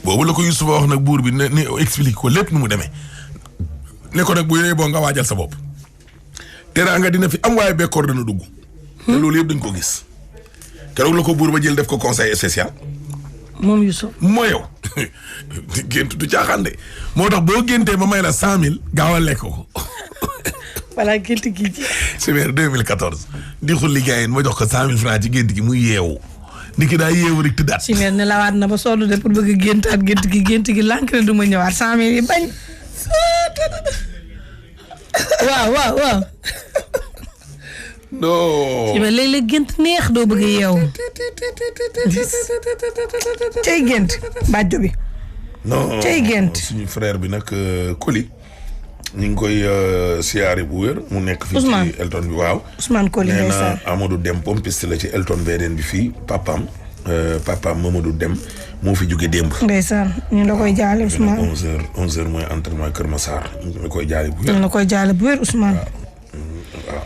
boobu la ko Yusufa wax nag buur bi ne explique ko lépp nu mu demee ne ko nag bu yooyu boo nga waajal sa bopp teraanga dina fi am waaye bekkoor dana dugg te loolu yëpp dañ ko gis keroog la ko buur ba jël def ko conseil spécial moom Yusuf moo yow gént du caaxaan de moo tax boo géntee ma may la 100 000 gaaw a lekk ko voilà gént gi c'est vers 2014 di xulli gars ma jox ko 100 000 francs ci gént gi muy yeewu ni ki daa yeewu rek tëddaat Chimère ne lawaat na ba sonn de pour bëgg géntaat gént gi lànk na du ma ñëwaat 100 000 yi bañ waaw non Chimère léeg-léeg gént neex doo bëgg yeewu cay gént bàjjo bi non cay gént suñu frère bi nag Koli ñu ngi koy siyaare bu wér mu nekk fii ci Elton bi waaw Ousmane Koli nee na Amadou Dem pompiste la ci Elton VDN bi fii papaam Mamadou Dem moo fi jóge démb ndeysaan ñu la koy jaale Ousmane 11h mooy entraînement Kër Massar ñu koy jaale bu wér ñu la koy jaale bu wér Ousmane waaw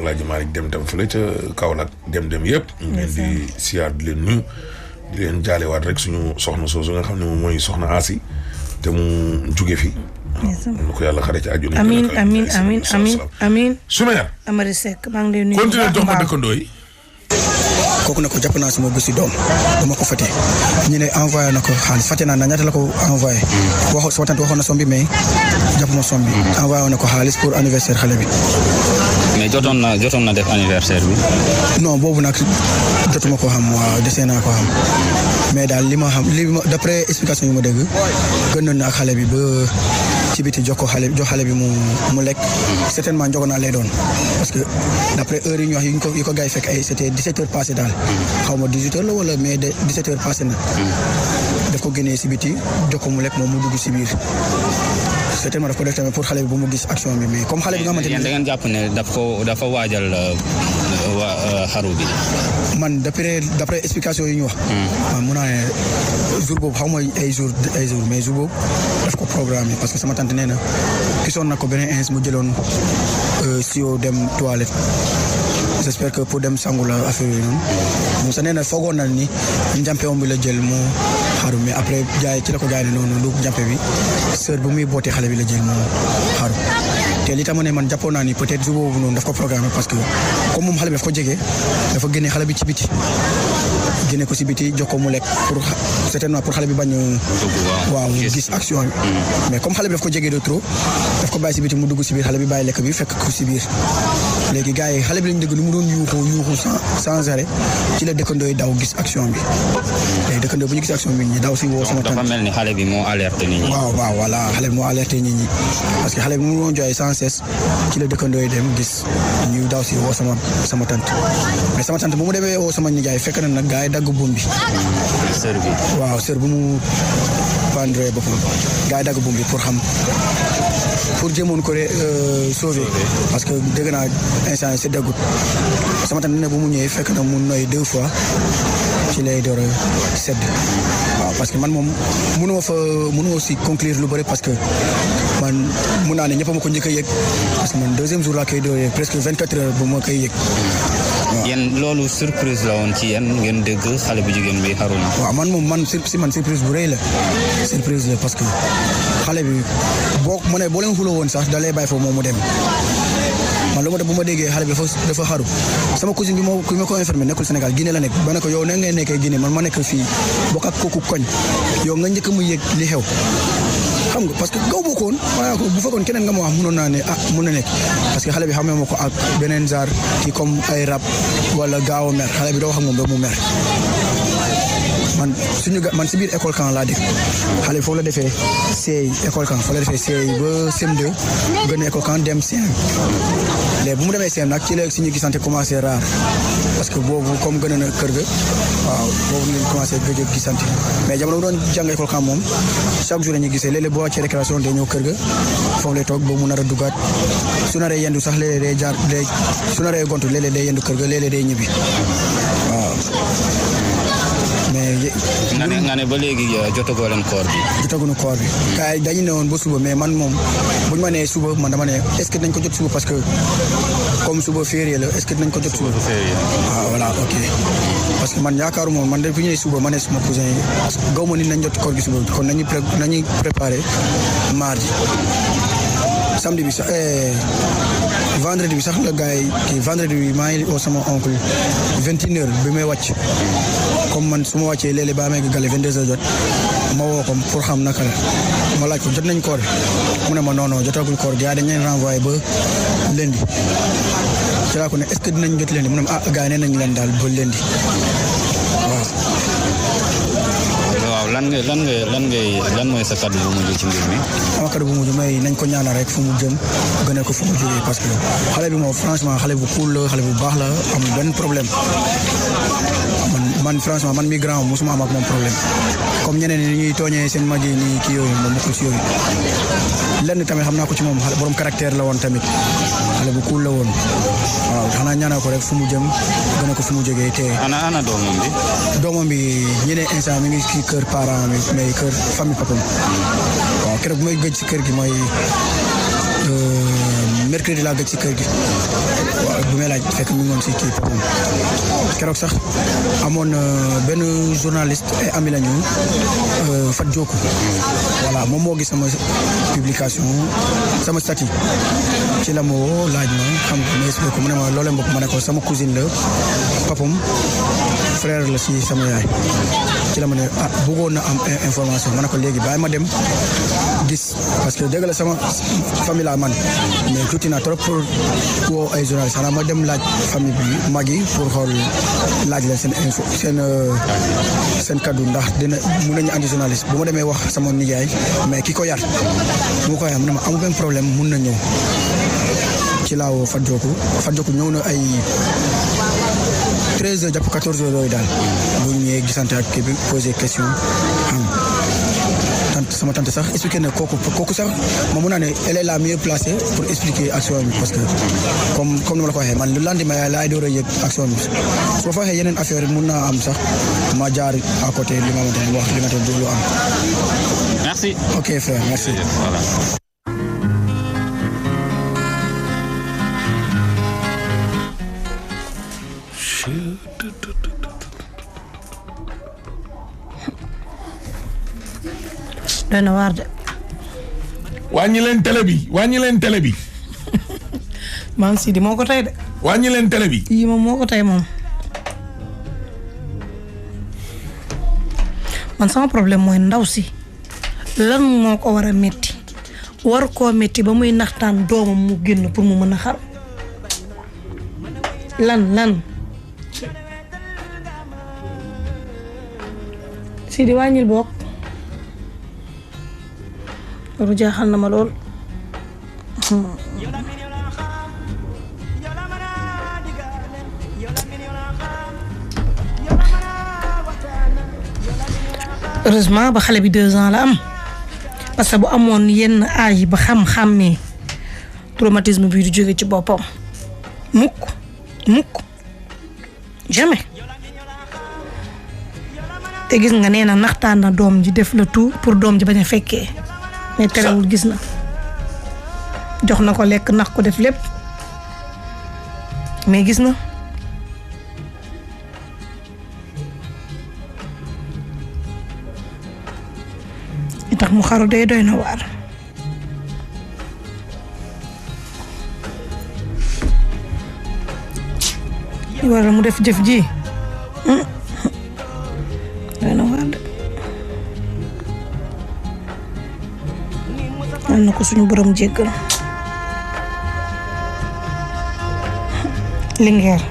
Alaaji Malick Dem tam fële ca Kaolack dem yëpp ñu leen di siyaar di leen nuyu di leen jaalewaat rek suñu soxna soosu nga xam ne moom mooy soxna Asi te mu jóge fi nu ko yàlla xare ci àjjuna amiin Chimère Amary Seck maa ngi lay nuyu continuer jox ma dëkkandoo yi kooku ne ko jàpp naa sama bési doom dama ko fàtte ñu ne envoyé na ko xaalis fàtte naa ñaata la ko envoyé sama tante waxoon na som bi mais jàpp ma som bi envoyé na ko xaalis pour anniversaire xale bi mais jotoon na def anniversaire bi non boobu nag jotuma ko xam waaw desee naa ko xam mais daal li ma d'après explication yu ma dégg gënoon na ak xale bi ba ci biti jox xale bi mu lekk certainement njogo naa lay doon parce que d'après heure yi ñu wax yi ko gars yi fekk ay c'était 17 heures passé daal xaw ma 18 heures la wala mais 17 heures passé na daf ko génnee si biti jox ko mu lekk moom mu dugg si biir certainement daf ko def tamit pour xale bi bu mu gis action bi mais comme xale bi nga xamante ne da ngeen jàpp ne dafa waajal xaru bi man d'après explication yi ñu wax man mun naa ne jour boobu xaw ma ay jour mais jour boobu daf ko programmé parce que sama tante nee na gisoon na ko beneen ins mu jëloon sio dem toilette j'espère que pour dem sangu la affaire yooyu noonu Moussa nee na foogoon na ni njàmpe om bi la jël moo xaru mais après jaay ci la ko jaay ne noonu lu njàmpe bi sœur bu muy bootee xale bi la jël moo xaru te li tax ma ne man jàppoon naa ni peut-être jour boobu noonu daf ko programme parce que comme moom xale bi daf ko jege dafa génne xale bi ci biti génne ko ci biti jox ko mu lekk pour certainement pour xale bi bañ waaw gis action bi mais comme xale bi daf ko jege de trop daf ko bàyyi ci biti mu dugg ci biir xale bi bàyyi lekk bi fekk ko ci biir léegi gars yi xale bi lañ dégg lu mu doon yuuxu sans arrêt ci la dëkkandoo yi daw gis action bi léegi dëkkandoo bu ñu gis action bi ñu daw ci woo sama tante dafa mel ni xale bi moo alerté nit ñi waaw voilà xale bi moo alerté nit ñi parce que xale bi mu doon jooy sans cesse ci la dëkkandoo yi dem gis ñu daw ci woo sama tante mais sama tante bu mu demee woo sama nijaay fekk na nag gars yi dagg buum bi sër bi waaw sër bu mu pendre boppam gars yi dagg buum bi pour jéemoon ko sauver parce que dégg naa instant yi c'est déggut sama tante ne bu mu ñëwee fekk na mu noy 2 fois ci lay door a sedd waaw parce que man moom mënuma aussi conclure lu bëri parce que man mun naa ne ñëpp ma ko njëkk a yëg parce que man deuxième jour laa koy door presque 24 heures bu ma koy yëg waaw. yéen loolu surprise la woon ci yéen ngeen dégg xale bu jigéen bi xaru na. waaw man moom man surprise bu rëy la surprise la parce que xale bi boo leen xuloo woon sax da lay bàyyi foofu moom mu dem man lu ma def bu ma déggee xale bi dafa xaru sama cousine bi ku ma ko informé nekkul Sénégal Guinée la nekk ba ne ko yow ne ngay nekkee Guinée man ma nekk fii bokk ak kooku koñ yow nga njëkk mu yëg li xew xam nga parce que gaw ma ko woon waaye bu fekkoon keneen nga ma wax mënoon naa ne mun na nekk parce que xale bi xamee ma ko ak beneen genre ci comme ay rab wala gaaw a mer xale bi doo wax ak moom ba mu mer man si biir école camp laa def xale bi foofu la defee CI école camp foofu la defee CI ba CM2 gën a école camp dem CM léegi bu mu demee CM nag ci la suñu gisante commencé rare parce que boobu comme gën a na kër ga waaw boobu ñu commencé gëj a gisante mais jamono bu doon jàng école camp moom chaque jour la ñuy gisee léeg-léeg boo wàccee récréation day ñëw kër ga foofu lay toog ba mu nar a duggaat su naree yendu sax léeg-léeg day jaar su naree gontu léeg-léeg day yendu kër ga léeg-léeg day ñibbi waaw mais nga ne ba léegi jotagoo leen koor bi. jotaguñu koor bi. gars yi dañu ne woon ba suba mais man moom bu ñu ma nee suba man dama ne est-ce que dinañ ko jot suba parce que comme suba férié la est-ce que dinañ ko jot suba. ah voilà ok parce que man yaakaaruma woon man de bu ñu nee suba ma ne suma cousin yi gaw ma ni nañ jot koor gi suba kon nañuy préparé mardi samedi bi sax vendredi bi sax la gars yi kii vendredi bi maa ngi oo sama oncle 21h bi may wàcc comme man su ma wàccee léeg-léeg ba amee gale 22h jot ma woo ko pour xam naka la ma laaj ko jot nañ koor mu ne ma non jotagul koor gi yaa dañ leen renvoyé ba lundi ci laa ko ne est-ce que dinañ jot lundi mu ne ma gars yi nee nañ leen daal ba lundi waaw. waaw lan mooy sa kaddu bu mujj ci mbir mi. sama kaddu bu mujj mooy nañ ko ñaanal rek fu mu jëm gënal ko fu mu jógee parce que xale bi moom franchement xale bu cool la xale bu baax la amul benn problème man franchement man mi grand musuma am ak moom problème comme ñeneen ñi ñuy tooñee seen mag yi nii kii yooyu moom nekkul si yooyu lenn tamit xam naa ko ci moom xale borom caractère la woon tamit xale bu cool la woon waaw xanaa ñaanal ko rek fu mu jëm gënal ko fu mu jógee te. ana doomam bi ñeneen instant mi ngi ci kër parent mi mais kër famille papam waaw keroog bu may gëj ci kër gi mooy mercredi laa gëj ci kër gi waaw bu may laaj fekk mi ngi woon ci kii papam keroog sax amoon benn journaliste ay ami la ñu Fat Diokou voilà moom moo gis sama publication sama statut ci la ma woo laaj ma xam nga ma expliqué ko mu ne ma loolee mbokk ma ne ko sama cousine la papam frère la ci sama yaay ci la ma ne bëggoon na am information ma ne ko léegi bàyyi ma dem gis parce que dégg la sama famille la man mais tuuti naa trop pour woo ay journaliste xanaa ma dem laaj famille bi mag yi pour xool laaj leen seen info seen kaddu ndax dina mun nañu andi journaliste bu ma demee wax sama nijaay mais ki ko yar bu ma ko yar mu ne ma amul benn problème mun na ñëw ci laa woo Fat Diokou ñëw na ay 13h jàpp 14h yooyu daal bu ñëwee gisante ak kii bi posé question sama tante sax expliqué na kooku sax ma mun naa ne elle est la mieux placée pour expliquer action bi parce que comme ni ma la ko waxee man le lendemain laay door a yëg action bi su ma fa waxee yeneen affaire mun naa am sax ma jaar à côté li nga xamante ne wax li nga xamante ne du lu am. merci. ok frère merci. voilà. doy na waar de. wàññi leen télé bi. maam Sidi moo ko tey de. wàññi leen télé bi. yii moom moo ko tey moom. man sama problème mooy ndaw si lan moo ko war a metti war koo metti ba muy naxtaan doomam mu génn pour mu mën a xar lan Sidi wàññil bokk loolu jaaxal na ma lool. heureusement ba xale bi 2 ans la am parce que bu amoon yenn âge ba xam-xàmmee traumatisme bi du jóge ci boppam mukk jamais te gis nga nee na naxtaan na doom ji def la tout pour doom ji bañ a fekkee mais terewul gis na jox na ko lekk nax ko def lépp mais gis na. tax mu xaru day doy na waar. wala mu def jëf ji doy na waar de. yal na ko suñu borom jéggal. Linguère.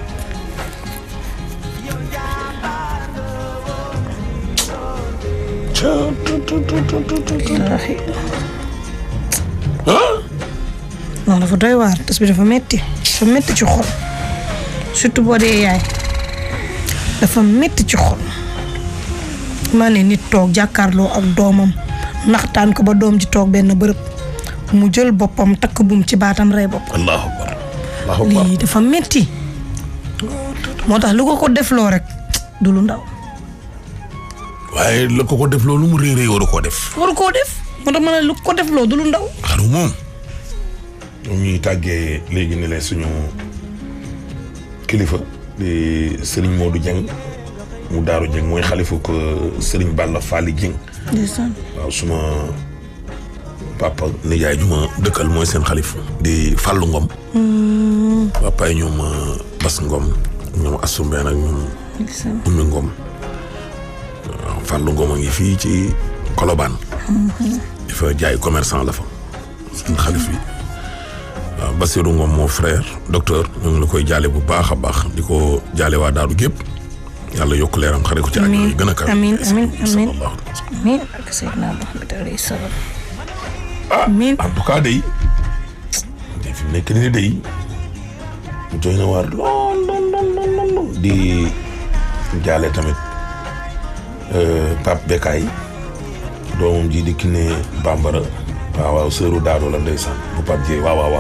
non dafa doy waar tas bi dafa metti ci xol surtout boo dee yaay dafa metti ci xol maa ne nit toog jàkkaarloo ak doomam naxtaan ko ba doom ji toog benn bërëb mu jël boppam takk buum ci baatam rey bopp. allahu akbar lii dafa metti moo tax lu ko defloo rek du lu ndaw. waaye la ko def loolu mu réeré waru koo def. moo tax ma ne lu ko def loolu du lu ndaw. xaru moom. ñoom ñuy tàggee léegi ne leen suñu kilifa di Serigne Modou Dieng mu Daaru Dieng mooy xalifa ko Serigne Balla Fally Dieng. waaw suma papa nijaay ju ma dëkkal mooy seen xalifa di Fallou Ngom. papa yi ñoom Bas Ngom ñoom Assou Mbène ak ñoom. Oumy Ngom. Fallou Ngom a ngi fii ci Colobane. di fa jaay commerçant la fa. seen xalif yi waaw Bassirou Ngom moo frère docteur ñu ngi la koy jaale bu baax a baax di ko jaale waa Daaru gépp yàlla yokk leeram xare ko ci àjjana yi gën a kaw. amiin ak Seydina Muhammad alayhi salaam. amiin en tout cas day fi mu nekk nii day doy na waar lool di jaale tamit. Pape Bekay doomam ji di Kiné Bambara waaw sëru Daado la ndeysaan bu Pape Dieye waaw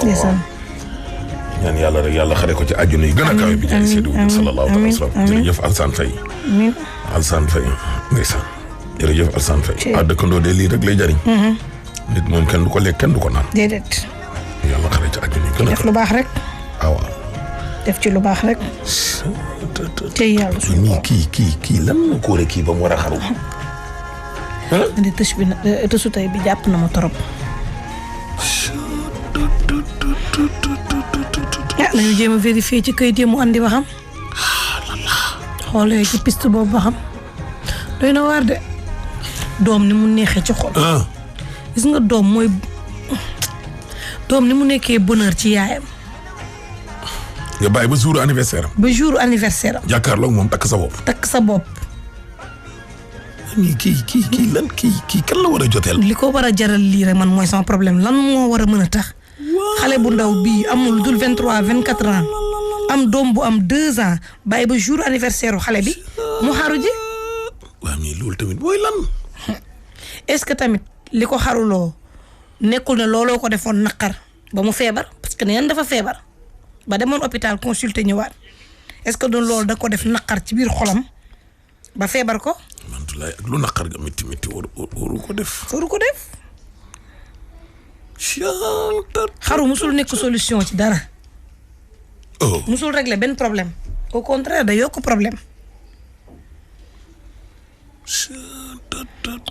ñaan yàlla rek yàlla xare ko ci àjjana yi gën a kawe bi jaay Seydou sallallahu alayhi wa sallam jërëjëf Alsane Faye Alsane Faye ndeysaan jërëjëf Alsane Faye dëkkandoo de lii rek lay jariñ nit moom kenn du ko lekk kenn du ko naan déedéet yàlla xare ci àjjana yi gën a def lu baax rek waaw def ci lu baax rek tey yàlla suñu nii kii lan moo ko waree kii ba mu war a xaru. andi tësu tey bi jàpp na ma torop. nañu jéem a vérifier ci kayit yi mu andi ba xam. xoolee ci piste boobu ba xam. doy na waar de doom ni mu neexee ci xol. gis nga doom ni mu nekkee bonheur ci yaayam. nga bàyyi ba jour anniversaire am. ba jour anniversaire am. jàkkaarloog moom takk sa bopp. takk sa bopp. kii lan kii kan la war a joteel. li ko war a jaral lii rek man mooy sama problème lan moo war a mën a tax. xale bu ndaw bii amul dul 23 24 ans am doom bu am 2 ans bàyyi ba jour anniversaire xale bi mu xaru ji. waaw mais loolu tamit mooy lan. est-ce que tamit li ko xaruloo nekkul ne looloo ko defoon naqar ba mu feebar parce que neen dafa feebar. ba demoon hôpital consulter ñëwaat est-ce que doon loolu da ko def naqar ci biir xolam ba feebar ko. Mantoulaye ak lu naqar ga métti waru ko def. xaru musul nekk solution ci dara. musul régler benn problème au contraire day yokk problème.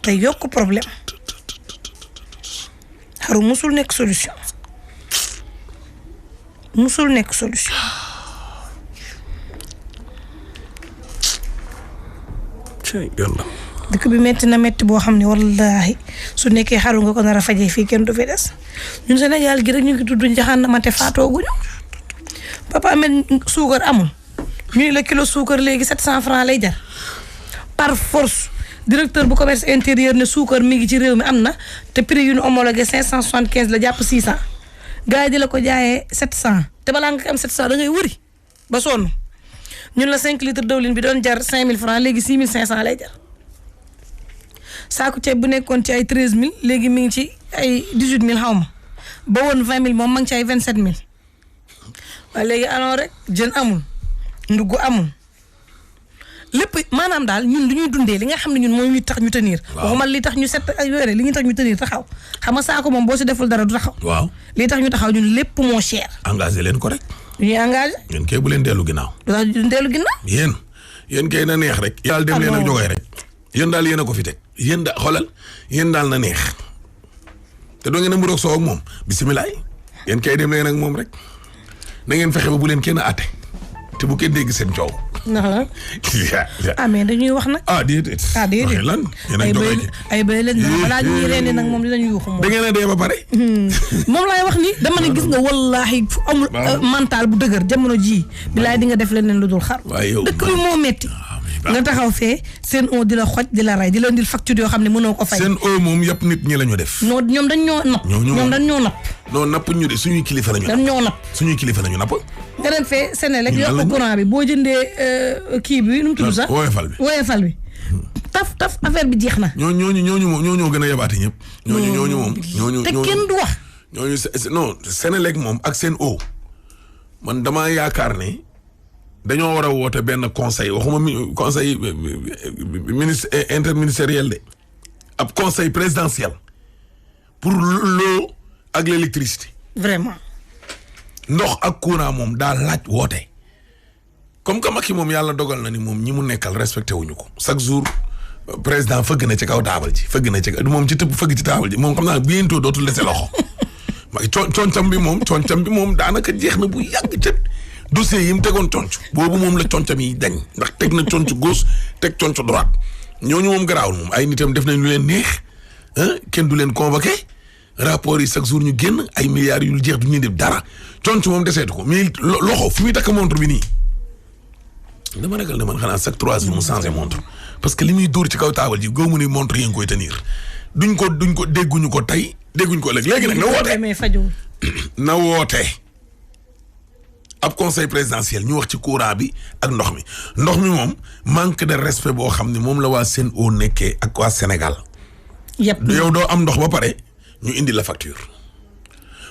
day yokk problème. xaru musul nekk solution. musul nekk solution. dëkk bi metti na metti boo xam ne wallaahi su nekkee xaru nga ko nar a fajee fii kenn du fi des ñun Sénégal gi rek ñu ngi tudd njaxaan ma te faatooguñu papa amee suukar amul ñu la kilo suukar léegi 700 francs lay jar par force directeur bu commerce intérieur ne suukar mi ngi ci réew mi am na te prix yu ñu homologué 575 la jàpp 600 gars yi di la ko jaayee 700 te balaa nga ko am 700 da ngay wëri ba sonn ñun la 5 litres dawlin bi doon jar 5000 francs léegi 6500 lay jar saaku ceeb bu nekkoon ci ay 13000 léegi mi ngi ci ay 18000 xaw ma ba woon 20000 moom ma ngi ci ay 27000 waaye léegi alors rek jën amul ndugg amul lépp maanaam daal ñun lu ñuy dundee li nga xam ne ñun mooy ñu tax ñu tenir. waxuma li tax ñu set ak yore li ñu tax ñu tenir taxaw xam nga saako moom boo si deful dara du taxaw. waaw li tax ñu taxaw ñun lépp moo cher. engagé leen ko rek. ñuy engagé. yéen kay bu leen dellu ginnaaw. du dellu ginnaaw. yéen kay na neex rek. yàlla dem leen ak jógee rek. yéen daal yéen a ko fi teg yéen daal xoolal yéen daal na neex te doo ngeen a mburoog soo ak moom bisimilah yéen kay dem leen ak moom rek na ngeen fexe ba bu leen kenn àtte te bu kenn dégg seen coow. ndax la ah mais dañuy wax nag. déedéet. déedéet lan yéen a jógee ay bëy leen nag balaa ñuy rendi nag moom dinañu yuuxu moom. da ngeen a dee ba pare. moom laay wax ni dama ne gis nga wallaahi fu amul mental bu dëgër jamono jii bilaay di nga def leneen lu dul xar. waaye yow dëkk bi moo metti nga taxaw fee seen o di la xoj di la rey di la indil facture yoo xam ne mënoo ko fay. seen o moom yëpp nit ñi la ñu def. non ñoom dañ ñoo napp. ñoom dañ ñoo napp. non napp ñu de suñuy kilifa la ñu. dañ ñoo napp suñuy kilifa la ñu napp. nga dem fee Sénélec yokk courant bi boo jëndee kii bi nu mu tudd sax. woyofal bi. taf affaire bi jeex na. ñooñu gën a yabaate ñëpp. ñooñu moom. te kenn du wax. ñooñu non Sénélec moom ak seen o man damaa yaakaar ne. dañoo war a woote benn conseil waxuma conseil ministre interministériel de ab conseil présidentiel pour l'eau ak l'électricité. vraiment. ndox ak courant moom daa laaj woote comme que Macky moom yàlla dogal na ni moom ñi mu nekkal respecté wuñu ko chaque jour président fëgg na ci kaw taabal ji fëgg na ci moom ci tëb fëgg ci taabal ji moom xam naa bientôt dootul dese loxo concam bi moom daanaka jeex na bu yàgg cët. dossier yi mu tegoon conc boobu moom la concam yi dañ ndax teg na conc gauche teg conc droite ñooñu moom garaawul moom ay nitam def nañ lu leen neex kenn du leen convoqué rapport yi chaque jour ñu génn ay milliards yu jeex du ñuy def dara conc moom deseetu ko mais loxo fu muy takk montre bi nii dama ragal ne man xanaa chaque 3 jours mu changé montre parce que li muy dóor ci kaw taabal ji góob mu ni montre yi nga koy tenir duñ ko dégguñu ko tey dégguñu ko ëllëg léegi nag na woote na woote ab conseil présidentiel ñu wax ci courant bi ak ndox mi moom manque de respect boo xam ne moom la waa Sen'Eau nekkee ak waa Sénégal. yow doo am ndox ba pare ñu indi la facture.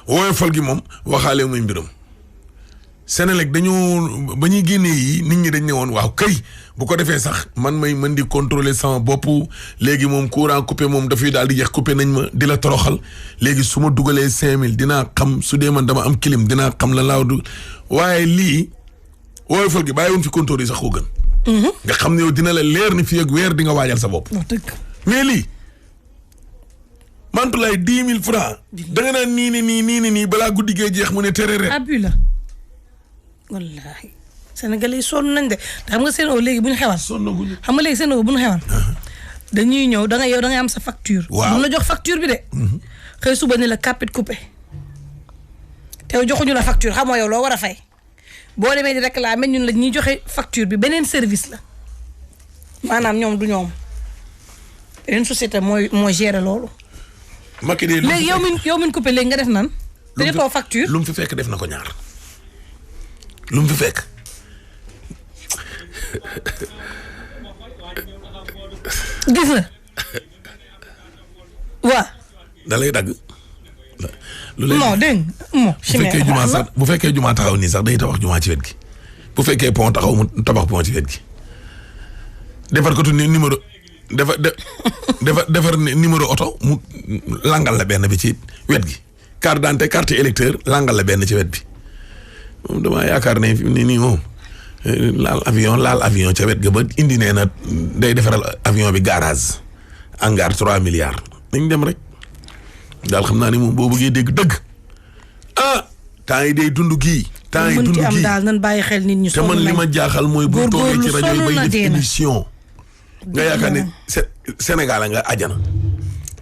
woyofal gi moom waxaale muy mbiram Sénélec dañoo ba ñuy génnee yi nit ñi dañ ne woon waaw kay bu ko defee sax man may mën di contrôler sama bopp léegi moom courant coupé moom dafay daal di jeex coupé nañ ma di la toroxal léegi su ma dugalee 5000 dinaa xam su dee man dama am clim dinaa xam la laaw du waaye lii woyofal gi bàyyi woon fi compteur yi sax koo gën. nga xam ne yow dina la leer ni fii ak weer di nga waajal sa bopp. mais lii mantulaay 10 000 francs da nga naan nii balaa guddi gee jeex mu ne tere ren. abus la wallaahi Sénégalais yi sonn nañ de te xam nga Sen'Eau léegi bu ñu xewal. xam nga léegi Sen'Eau bu ñu xewal. dañuy ñëw da ngay am sa facture. waaw mun la jox facture bi de. xëy suba ni la capit coupé. te joxuñu la facture xam nga yow loo war a fay boo demee di réclamer ñun la ñuy joxe facture bi beneen service la maanaam ñoom du ñoom beneen société mooy gérer loolu. Macky de léegi yow min coupé léegi nga def nan. te jotoo facture lu mu fi fekk def na ko ñaar lu mu fi fekk. gis nga waa. da lay dagg. non dégg nga bu fekkee jumaa taxaw nii sax day tabax jumaa ci wet gi bu fekkee pont taxaw mu tabax pont ci wet gi defar ko tu numéro defar numéro oto mu langal la benn bi ci wet gi carte d'identité carte électeur langal la benn ci wet bi moom damaa yaakaar ne nii moom laal avion ca wet ga ba indi nee na day defaral avion bi garage hangar 3 milliards nañ dem rek daal xam naa ni moom boo bëggee dégg dëgg temps yi day dund gii temps yi dund gii am daal nan bàyyi xel nit ñi te man li ma jaaxal mooy bu toogee ci rajo yi bay def émission nga yaakaar ne Sénégal nga ajana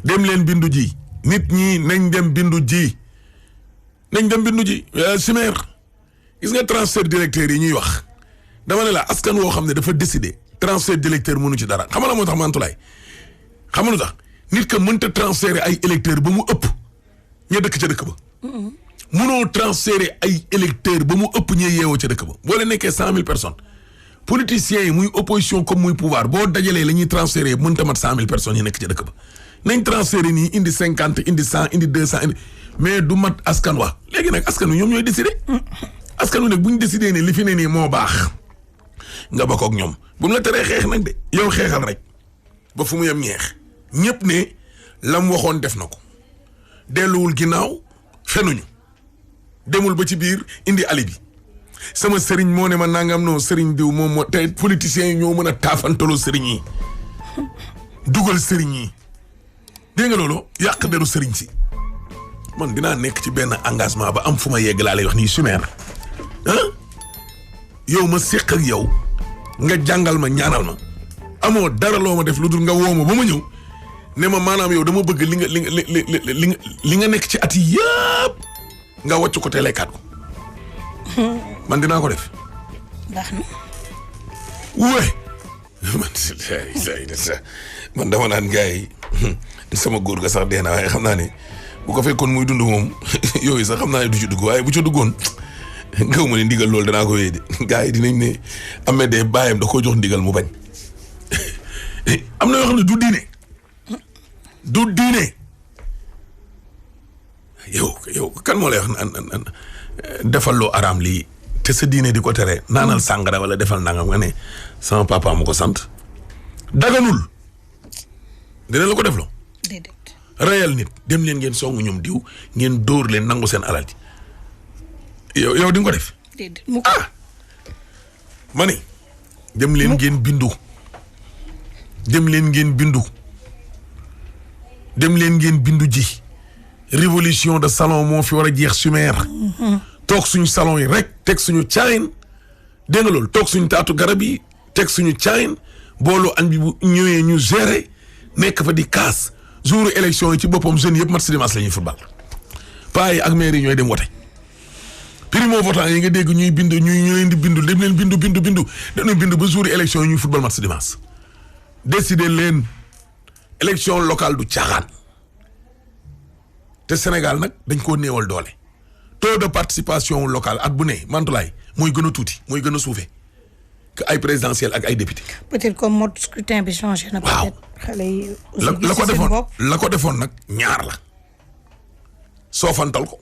dem leen bindu ji nit ñi nañ dem bindu ji Simer gis nga transfert directeur yi ñuy wax dama ne la askan woo xam ne dafa décider transfert directeur mënu ci dara xam nga moo tax Mantoulaye xam nga lu tax nit ka mënta transférer ay électeurs ba mu ëpp ña dëkk ca dëkk ba mënoo transférer ay électeurs ba mu ëpp ñee yeewoo ca dëkk ba boo leen nekkee 100 000 personnes politiciens yi muy opposition comme muy pouvoir boo dajalee la ñuy transférer mënta mat 100 000 personnes yi nekk ca dëkk ba nañ transférer nii indi 50 indi 100 indi 200 indi mais du mat askan wa léegi nag askan wi ñoom ñooy décider askan wi nag bu ñu décider ne li fi ne nii moo baax nga bokk ak ñoom bu mu la teree xeex nag de yow xeexal rek ba fu mu yem ñeex ñëpp ne lam waxoon def na ko delluwul ginnaaw fenuñu demul ba ci biir indi alibi sama sëriñ moo ne ma nangam noo sëriñ diw moom moo tey politiciens yi ñoo mën a taafantaloo sëriñ yi dugal sëriñ yi dégg nga loolu yàq deru sëriñ si man dinaa nekk ci benn engagement ba am fu ma yegg laa lay wax nii Simer yow ma séq ak yow nga jàngal ma ñaanal ma amoo dara loo ma def lu dul nga woo ma ba ma ñëw ne ma maanaam yow dama bëgg li nga nekk ci at yi yëpp nga wàcc ko te lekkaat ko man dinaa ko def. baax na. man dama naan gars yi sama góor ga sax dee na waaye xam naa ne bu ko fekkoon muy dund moom yooyu sax xam naa ne du ci dugg waaye bu ci duggoon ngaw ma ne ndigal loolu danaa ko wéy de gars yi dinañ ne amee de bàyyam da koo jox ndigal mu bañ am na yoo xam ne du diine yow kan moo lay wax defal loo araam lii te sa diine di ko tere naanal sàngara wala defal nangam nga ne sama papa mu ko sant daganul dina la ko def loo reyal nit dem leen ngeen songu ñoom diw ngeen dóor leen nangu seen alal ji yow di nga ko def ma ne dem leen ngeen bindu dem leen ngeen bindu ji révolution de salon moo fi war a jeex Simer toog suñu salon yi rek teg suñu caayin dégg nga loolu toog suñu taatu garab yi teg suñu caayin boolu añ bi bu ñëwee ñu gérer nekk fa di kaas jour élection yi ci boppam jeunes yëpp match dimanche la ñuy football paa yi ak maire yi ñooy dem wote primo votant yi nga dégg ñuy bind ñu leen di bindu dem leen bindu dañuy bindu ba jour élection yi ñuy football match dimanche décider leen élection locale du caaxaan te Sénégal nag dañ koo néewal doole taux de participation locale at bu ne Mantoulaye mooy gën a tuuti mooy gën a suufee que ay présidentielle ak ay député. peut-être comme mode scrutin bi changé na. waaw xale yi la ko defoon nag ñaar la soofantal ko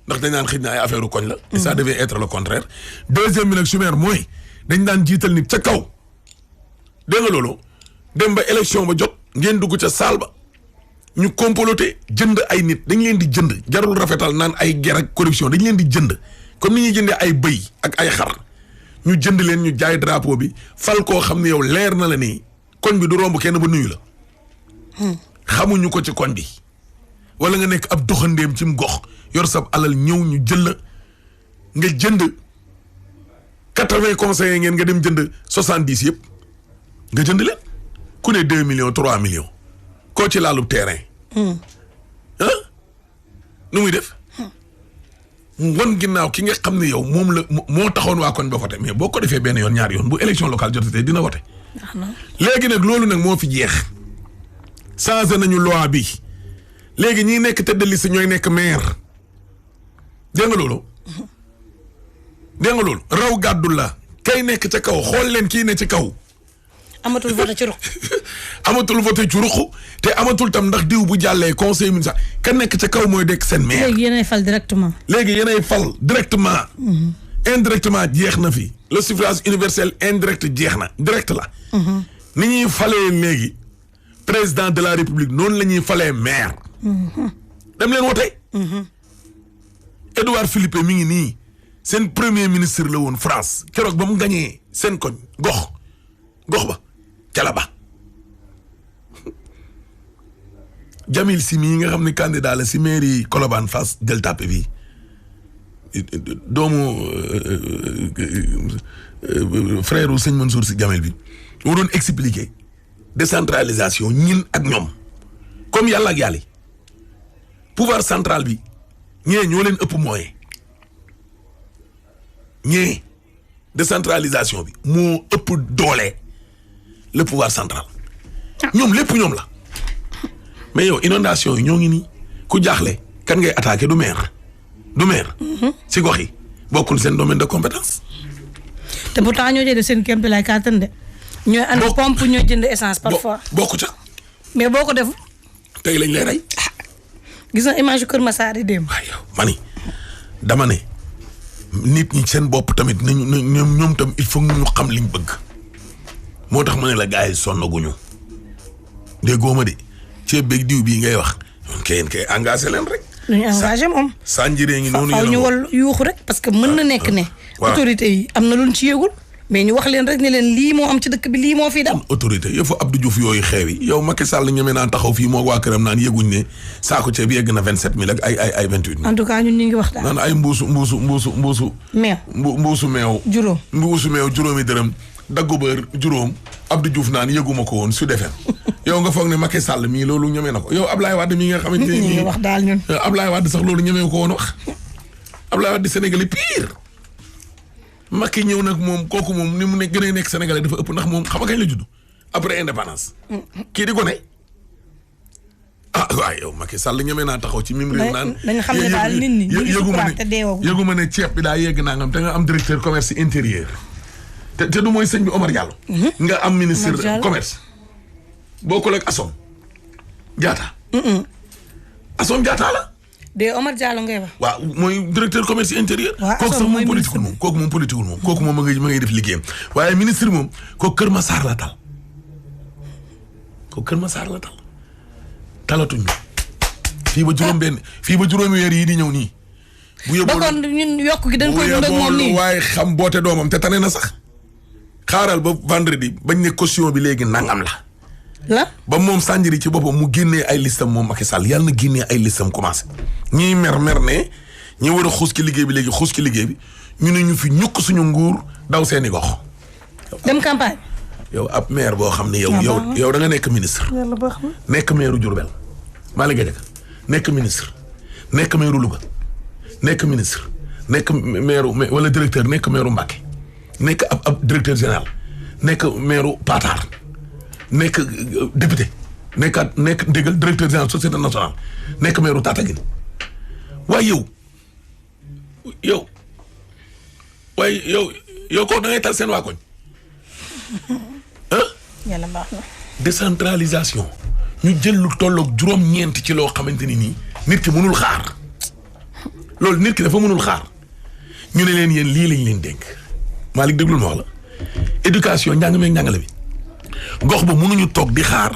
ndax dañ naan xëy na ay affaire koñ la. et ça devait être le contraire. deuxième bi nag Simer mooy dañ daan jiital nit ca kaw dégg nga loolu dem ba élection ba jot ngeen dugg ca salle ba. ñu comploté jënd ay nit dañ leen di jënd jarul rafetal naan ay guerre ak corruption dañ leen di jënd comme ni ñuy jëndee ay bëy ak ay xar ñu jënd leen ñu jaay drapeau bi fal koo xam ne yow leer na la ni koñ bi du romb kenn ba nuyu la xamuñu ko ci koñ bi wala nga nekk ab doxandéem ci mu gox yor sab alal ñëw ñu jël la nga jënd 80 conseillers ngeen nga dem jënd 70 yëpp nga jënd leen ku ne 2 millions 3 millions. koo ci laalub terrain nu muy def wan ginnaaw ki nga xam ne yow moom la moo taxoon waa koñ ba voté mais boo ko defee benn yoon ñaari yoon bu élection locale jotatee dina voté léegi nag loolu nag moo fi jeex changé nañu loi bi léegi ñi nekk tête de liste ñooy nekk maire dégg nga loolu raw gàddul la kay nekk ca kaw xool leen kii ne ci kaw amatul vote ci ruq. amatul vote ci ruq te amatul tam ndax diw bu jàllee conseil municipal ka nekk ca kaw mooy dekk seen maire. léegi yéenay fal directement. indirectement jeex na fi le suffrage universel indirect jeex na direct la. ni ñuy falee léegi président de la république noonu la ñuy falee maire. dem leen wote. Edouard Philippe mi ngi nii seen premier ministre la woon France keroog ba mu gañee seen koñ gox ba ca la ba Jamil Si mii nga xam ne candidat la si mairie Colobane Fass Gueule Tapée bi doomu frère u sëñ Mansour Si Jamil bi moo doon expliquer décentralisation ñin ak ñoom comme yàlla ak yàlla pouvoir central bi ñee ñoo leen ëpp moyen ñee décentralisation bi moo ëpp doole le pouvoir central ñoom lépp ñoom la mais yow inondation yi ñoo ngi nii ku jaaxle kan ngay attaqué du maire si gox yi bokkul seen domaine de compétence. te pourtant ñoo jënd seen kéem lay kàttan de. ñooy andi pompe ñooy jënd essence parfois. bokku ca. mais boo ko def. tey lañ lay rey. gis na image yu Kër Massar yi dem. waaw yow mani dama ne nit ñi seen bopp tamit nañu ñoom tam il faut ñu xam liñ bëgg moo tax ma ne la gars yi sonnaguñu déggoo ma de ceeb beeg diw bii ngay wax kay engagé leen rek. lu ñu engagé moom. Sanjiree ngi noonu ñu wal yuuxu rek parce que mën na nekk ne. autorité yi am na luñ ci yëgul. mais ñu wax leen rek ne leen lii moo am ci dëkk bi lii moo fi dam autorité yëfu Abdou Diouf yooyu xeew yi yow Macky Sall ñeme naa taxaw fii moo waa këram naan yëguñ ne saako ceeb yegg na 27000 ak ay 28000. en tout cas ñun ñu ngi waxtaan. naan ay mbuusu. meew mbuusu meew. juróom mbuusu meew juróomi dërëm daggu bër juróom Abdou Diouf naan yëguma ko woon su defee yow nga foog ne Macky Sall mii loolu ñeme na ko yow Ablaye Wade mii nga xamante ne nii wax daal ñun. Ablaye Wade sax loolu ñeme ko woon wax Ablaye Wade Sénégalais pire. Macky ñëw nag moom kooku moom ni mu ne gën a nekk Sénégalais dafa ëpp ndax moom xam nga kañ la judd après indépendance. kii di gone waaye yow Macky Sall ñeme naa taxaw ci mim réew naan. dañu xam ne daal nit ñi yëgu ma ne ceeb bi daa yegg naa te nga am directeur commerce intérieur te du mooy sëñ bi Omar Diallo. nga am ministre commerce. bokkul ak Assome Diatta. Assome Diatta la. de Omar Diallo ngay wax. waaw mooy directeur commerce intérieur. waaw kooku sax moom politique moom kooku moom ma ngay def liggéeyam waaye ministre moom kooku Kër Massar la tal talatuñu fii ba juróomi weer yi di ñëw nii. bu yóbboo ba kon ñun yokk gi dañ koy dund ak moom nii waaye xam boote doomam te tane na sax xaaral ba vendredi bañ ne caution bi léegi nangam la. ba moom Sanjiri ci boppam mu génnee ay listam moom Macky Sall yàlla na génnee ay listam commencé ñii mer ne ñi war a xuus ci liggéey bi léegi xuus ci liggéey bi ñu ne ñu fi ñukk suñu nguur daw seeni gox. dem campagne. yow ab maire boo xam ne yow da nga nekk ministre. yàlla baax na. nekk maire Diourbel Malick Gadiaga nekk ministre nekk maire Louga nekk ministre nekk maire wala directeur nekk maire Mbacké nekk ab directeur général nekk maire Patar. nekk député nekk déggal directeur général société nationale nekk maire Tataguine waaye yow ko da ngay tal seen waa koñ yàlla baax na. décentralisation ñu jël lu tolloog juróom-ñeent ci loo xamante ni nii nit ki mënul xaar loolu nit ki dafa mënul xaar ñu ne leen yéen lii lañ leen dénk Malick déglul ma wax la éducation njàng meeg njàngale bi gox ba mënuñu toog di xaar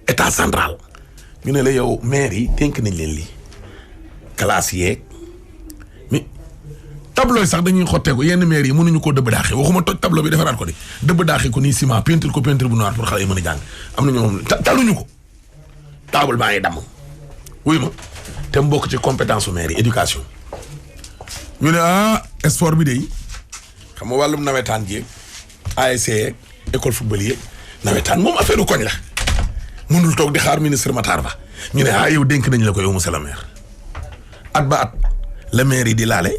état central ñu ne la yow maire yi dénk nañ leen lii classe yeeg mais tableau yi sax dañuy xottee ko yenn maire yi mënuñu koo dëbb daaxee waxuma toj tableau bi defaraat ko de dëbb daaxee ko nii ciment peinture ko peinture bu noir pour xale yi mën a jàng am na ñoom taluñu ko table baa ngi damm wuy ma te mu bokk ci compétence su maire yi éducation ñu ne sport bi de xam nga wàllum nawetaan ji ASC yeeg école football yeeg nawetaan moom affaire u koñ la mënul toog di xaar ministre Matar Ba ñu ne yow dénk nañ la ko yow monsieur le maire at ba at la maire yi di laale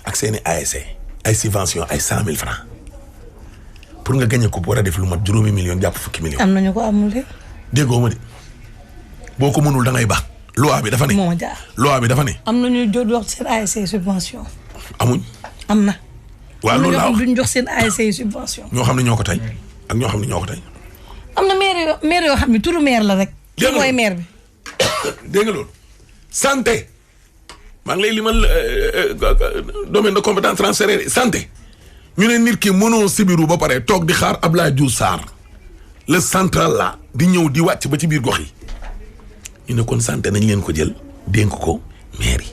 ak seeni ASC ay subvention ay 100 000 francs pour nga gagné ko war a def lu mat juróomi million jàpp fukki million. am nañu ko amul de. déggoo ma de boo ko mënul da ngay baax. loi bi dafa ne. moo jaar loi bi dafa ne. am nañu jox seen ASC subvention. amuñ. am na. waaw loolu laa wax duñ jox seen ASC subvention. ñoo xam ne ñoo ko tey ak ñoo xam ne ñoo ko tey. am na maire yoo xam ne turu maire la rek. dégg nga mooy maire bi. dégg nga loolu. santé maa ngi lay limal domaine de compétence transférée santé ñu ne nit ki mënoo sibiru ba pare toog di xaar Abdoulaye Diouf Sarr le central la di ñëw di wàcc ba ci biir gox yi ñu ne kon santé nañ leen ko jël dénk ko maire yi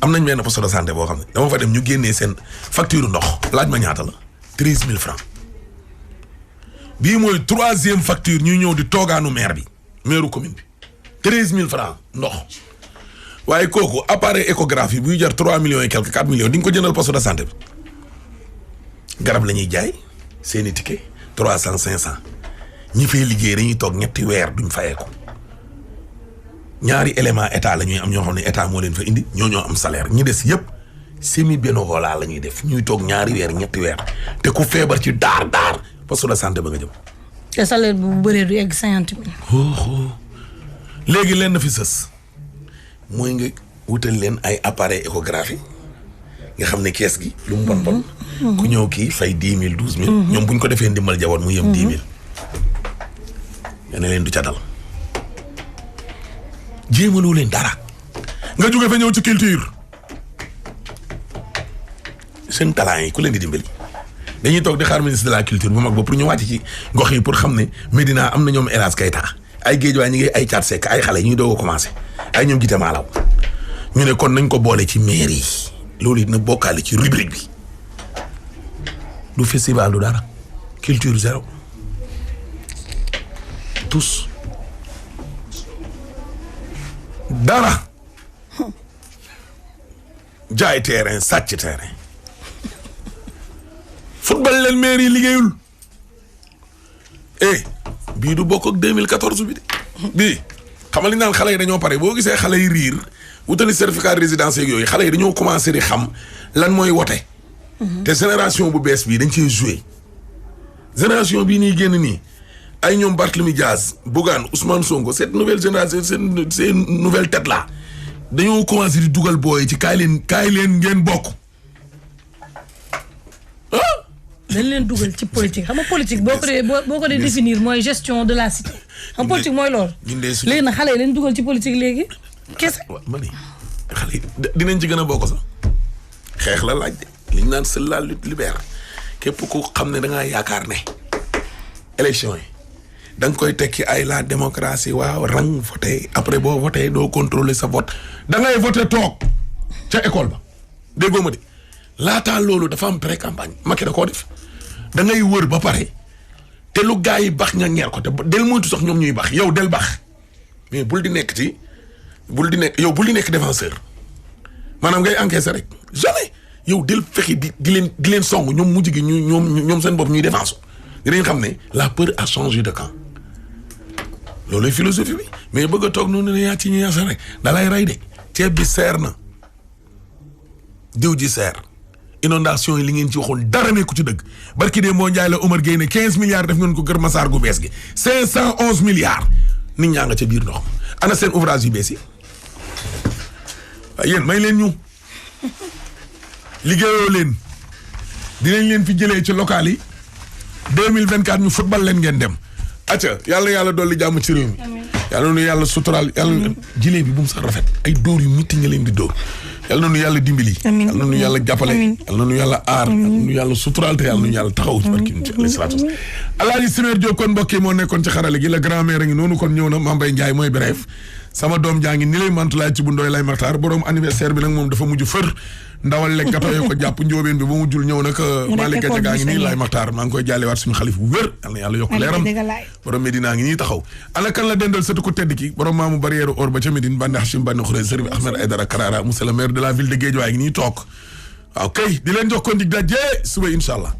am nañ benn poste de santé boo xam ne dama fa dem ñu génnee seen facture ndox laaj ma ñaata la 13 000 francs bii mooy 3e facture ñuy ñëw di toogaanu maire bi maire commune bi 13 000 francs ndox waaye kooku appareil échographie buy jar 3 millions et quelque 4 millions di nga ko jëndal poste de santé bi garab la ñuy jaay seeni ticket 300 500 ñi fay liggéey dañuy toog ñetti weer duñ fayee ko ñaari élément état la ñuy am ñoo xam ne état moo leen fa indi ñoo am salaire ñi des yëpp semi bénévolat la ñuy def ñuy toog ñaari weer ñetti weer te ku feebar ci daar poste de santé ba nga jëm. te salaire bu bëree du egg 50 000. léegi leen na fi sës mooy nga wutal leen ay appareil échographie nga xam ne kees gi lu mu bon ku ñëw kii fay 10 000 12 000. ñoom bu ñu ko defee ndimbal jaboot mu yem 10 000. nga ne leen du ca dal jéemaloo leen dara nga jóge fa ñëw ci culture seen talent yi ku leen di dimbali dañuy toog di xaar ministre de la culture bu mag ba pour ñu wàcc ci gox yi pour xam ne Médina am na ñoom El Hadj Keita ay Guédiawaye ñi ngi ay Thiat Seck ay xale ñuy doog a commencé ay ñoom Gite Malaw ñu ne kon nañ ko boole ci mairie yi loolu it na bokkaale ci rubrique bi du festival du dara culture zéro tous dara jaay terrain sàcc terrain football leen maire yi liggéeyul bii du bokk ak 2014 bi de bii xamal ni naan xale yi dañoo pare boo gisee xale yi riir wutali certificat de résidence yeeg yooyu xale yi dañoo commencé di xam lan mooy wote te génération bu bees bii dañ cee joué génération bii nii génn nii ay ñoom Barthélémy Dias Bougane Ousmane Sonko cette nouvelle génération ces nouvelle tête là dañoo commencé di dugal booy ci kaay leen ngeen bokk dañ leen dugal ci politique xam nga politique boo ko dee définir mooy gestion de la cité xam politique mooy loolu léegi nag xale yi leen dugal ci politique léegi kese ma ni xale yi dinañ ci gën a bokk sax xeex la laaj de li ñu naan seule la lutte libère képp ku xam ne da ngaa yaakaar ne élection yi da nga koy tekki ay la démocratie waaw rang voté après boo voté doo contrôler sa vote da ngay voté toog ca école ba déggoo ma de laataa loolu dafa am pré campagne Macky da koo def da ngay wër ba pare te lu gars yi bax nga ñeer ko te del moytu sax ñoom ñuy bax yow del bax mais bul di nekk défenseur maanaam ngay encaisser rek jamais yow del fexi di leen song ñoom mujj gi ñoom seen bopp ñuy défense dinañ xam ne la peur a changé de camp loolu philosophie bi mais bëgg a toog noonu ne yaa ci ñu yaasa rek da lay rey de ceeb bi seer na diw ji seer inondation yi li ngeen ci waxoon dara ne ku ci dëgg barki dee moo njaay la Omar Gueye ne 15 milliards def ngeen ko Kër Massar gu bees gi 511 milliards nit ñaa nga ca biir ndox ana seen ouvrage yu bees yi waaye yéen may leen ñu liggéeyoo leen dinañ leen fi jëlee ci local yi 2024 ñu football leen ngeen dem acca yàlla dolli jàmm ci réew mi yàlla nu yàlla suturaal yàlla jilee bi bu mu sax rafet ay dóor yu mitti nga leen di dóor yàlla nu yàlla dimbali yàlla nu yàlla jàppale yàlla nu yàlla aar yàlla nu yàlla suturaal te yàlla nu yàlla taxaw ci barki ci alayhi salaatu Alaaji Simeer Diop kon mbokk yi moo nekkoon ci xarale gi la grand-mère a ngi noonu kon ñëw na Mame Mbaye Ndiaye mooy bref sama doom jaa ngi ni lay mantulaay ci bu ndooy lay maxtaar borom anniversaire bi nag moom dafa mujj fër ndawal lekk gato yoo ko jàpp njóobeen bi ba mujjul ñëw nag Malick Gaye gaa ngi nii lay maxtaar maa ngi koy jaalewaat suñu xalif bu wér yal na yàlla yokk leeram borom Medina ngi nii taxaw ana kan la dendal sëtu ko tedd ki borom maamu barrière or ba ca Médine bandi Hachim bandi Khouré Serigne Ahmed Aïdara Karara monsieur le maire de la ville de Guédiawaye ngi nii toog waaw kay di leen jox kon dig daje suba incha allah.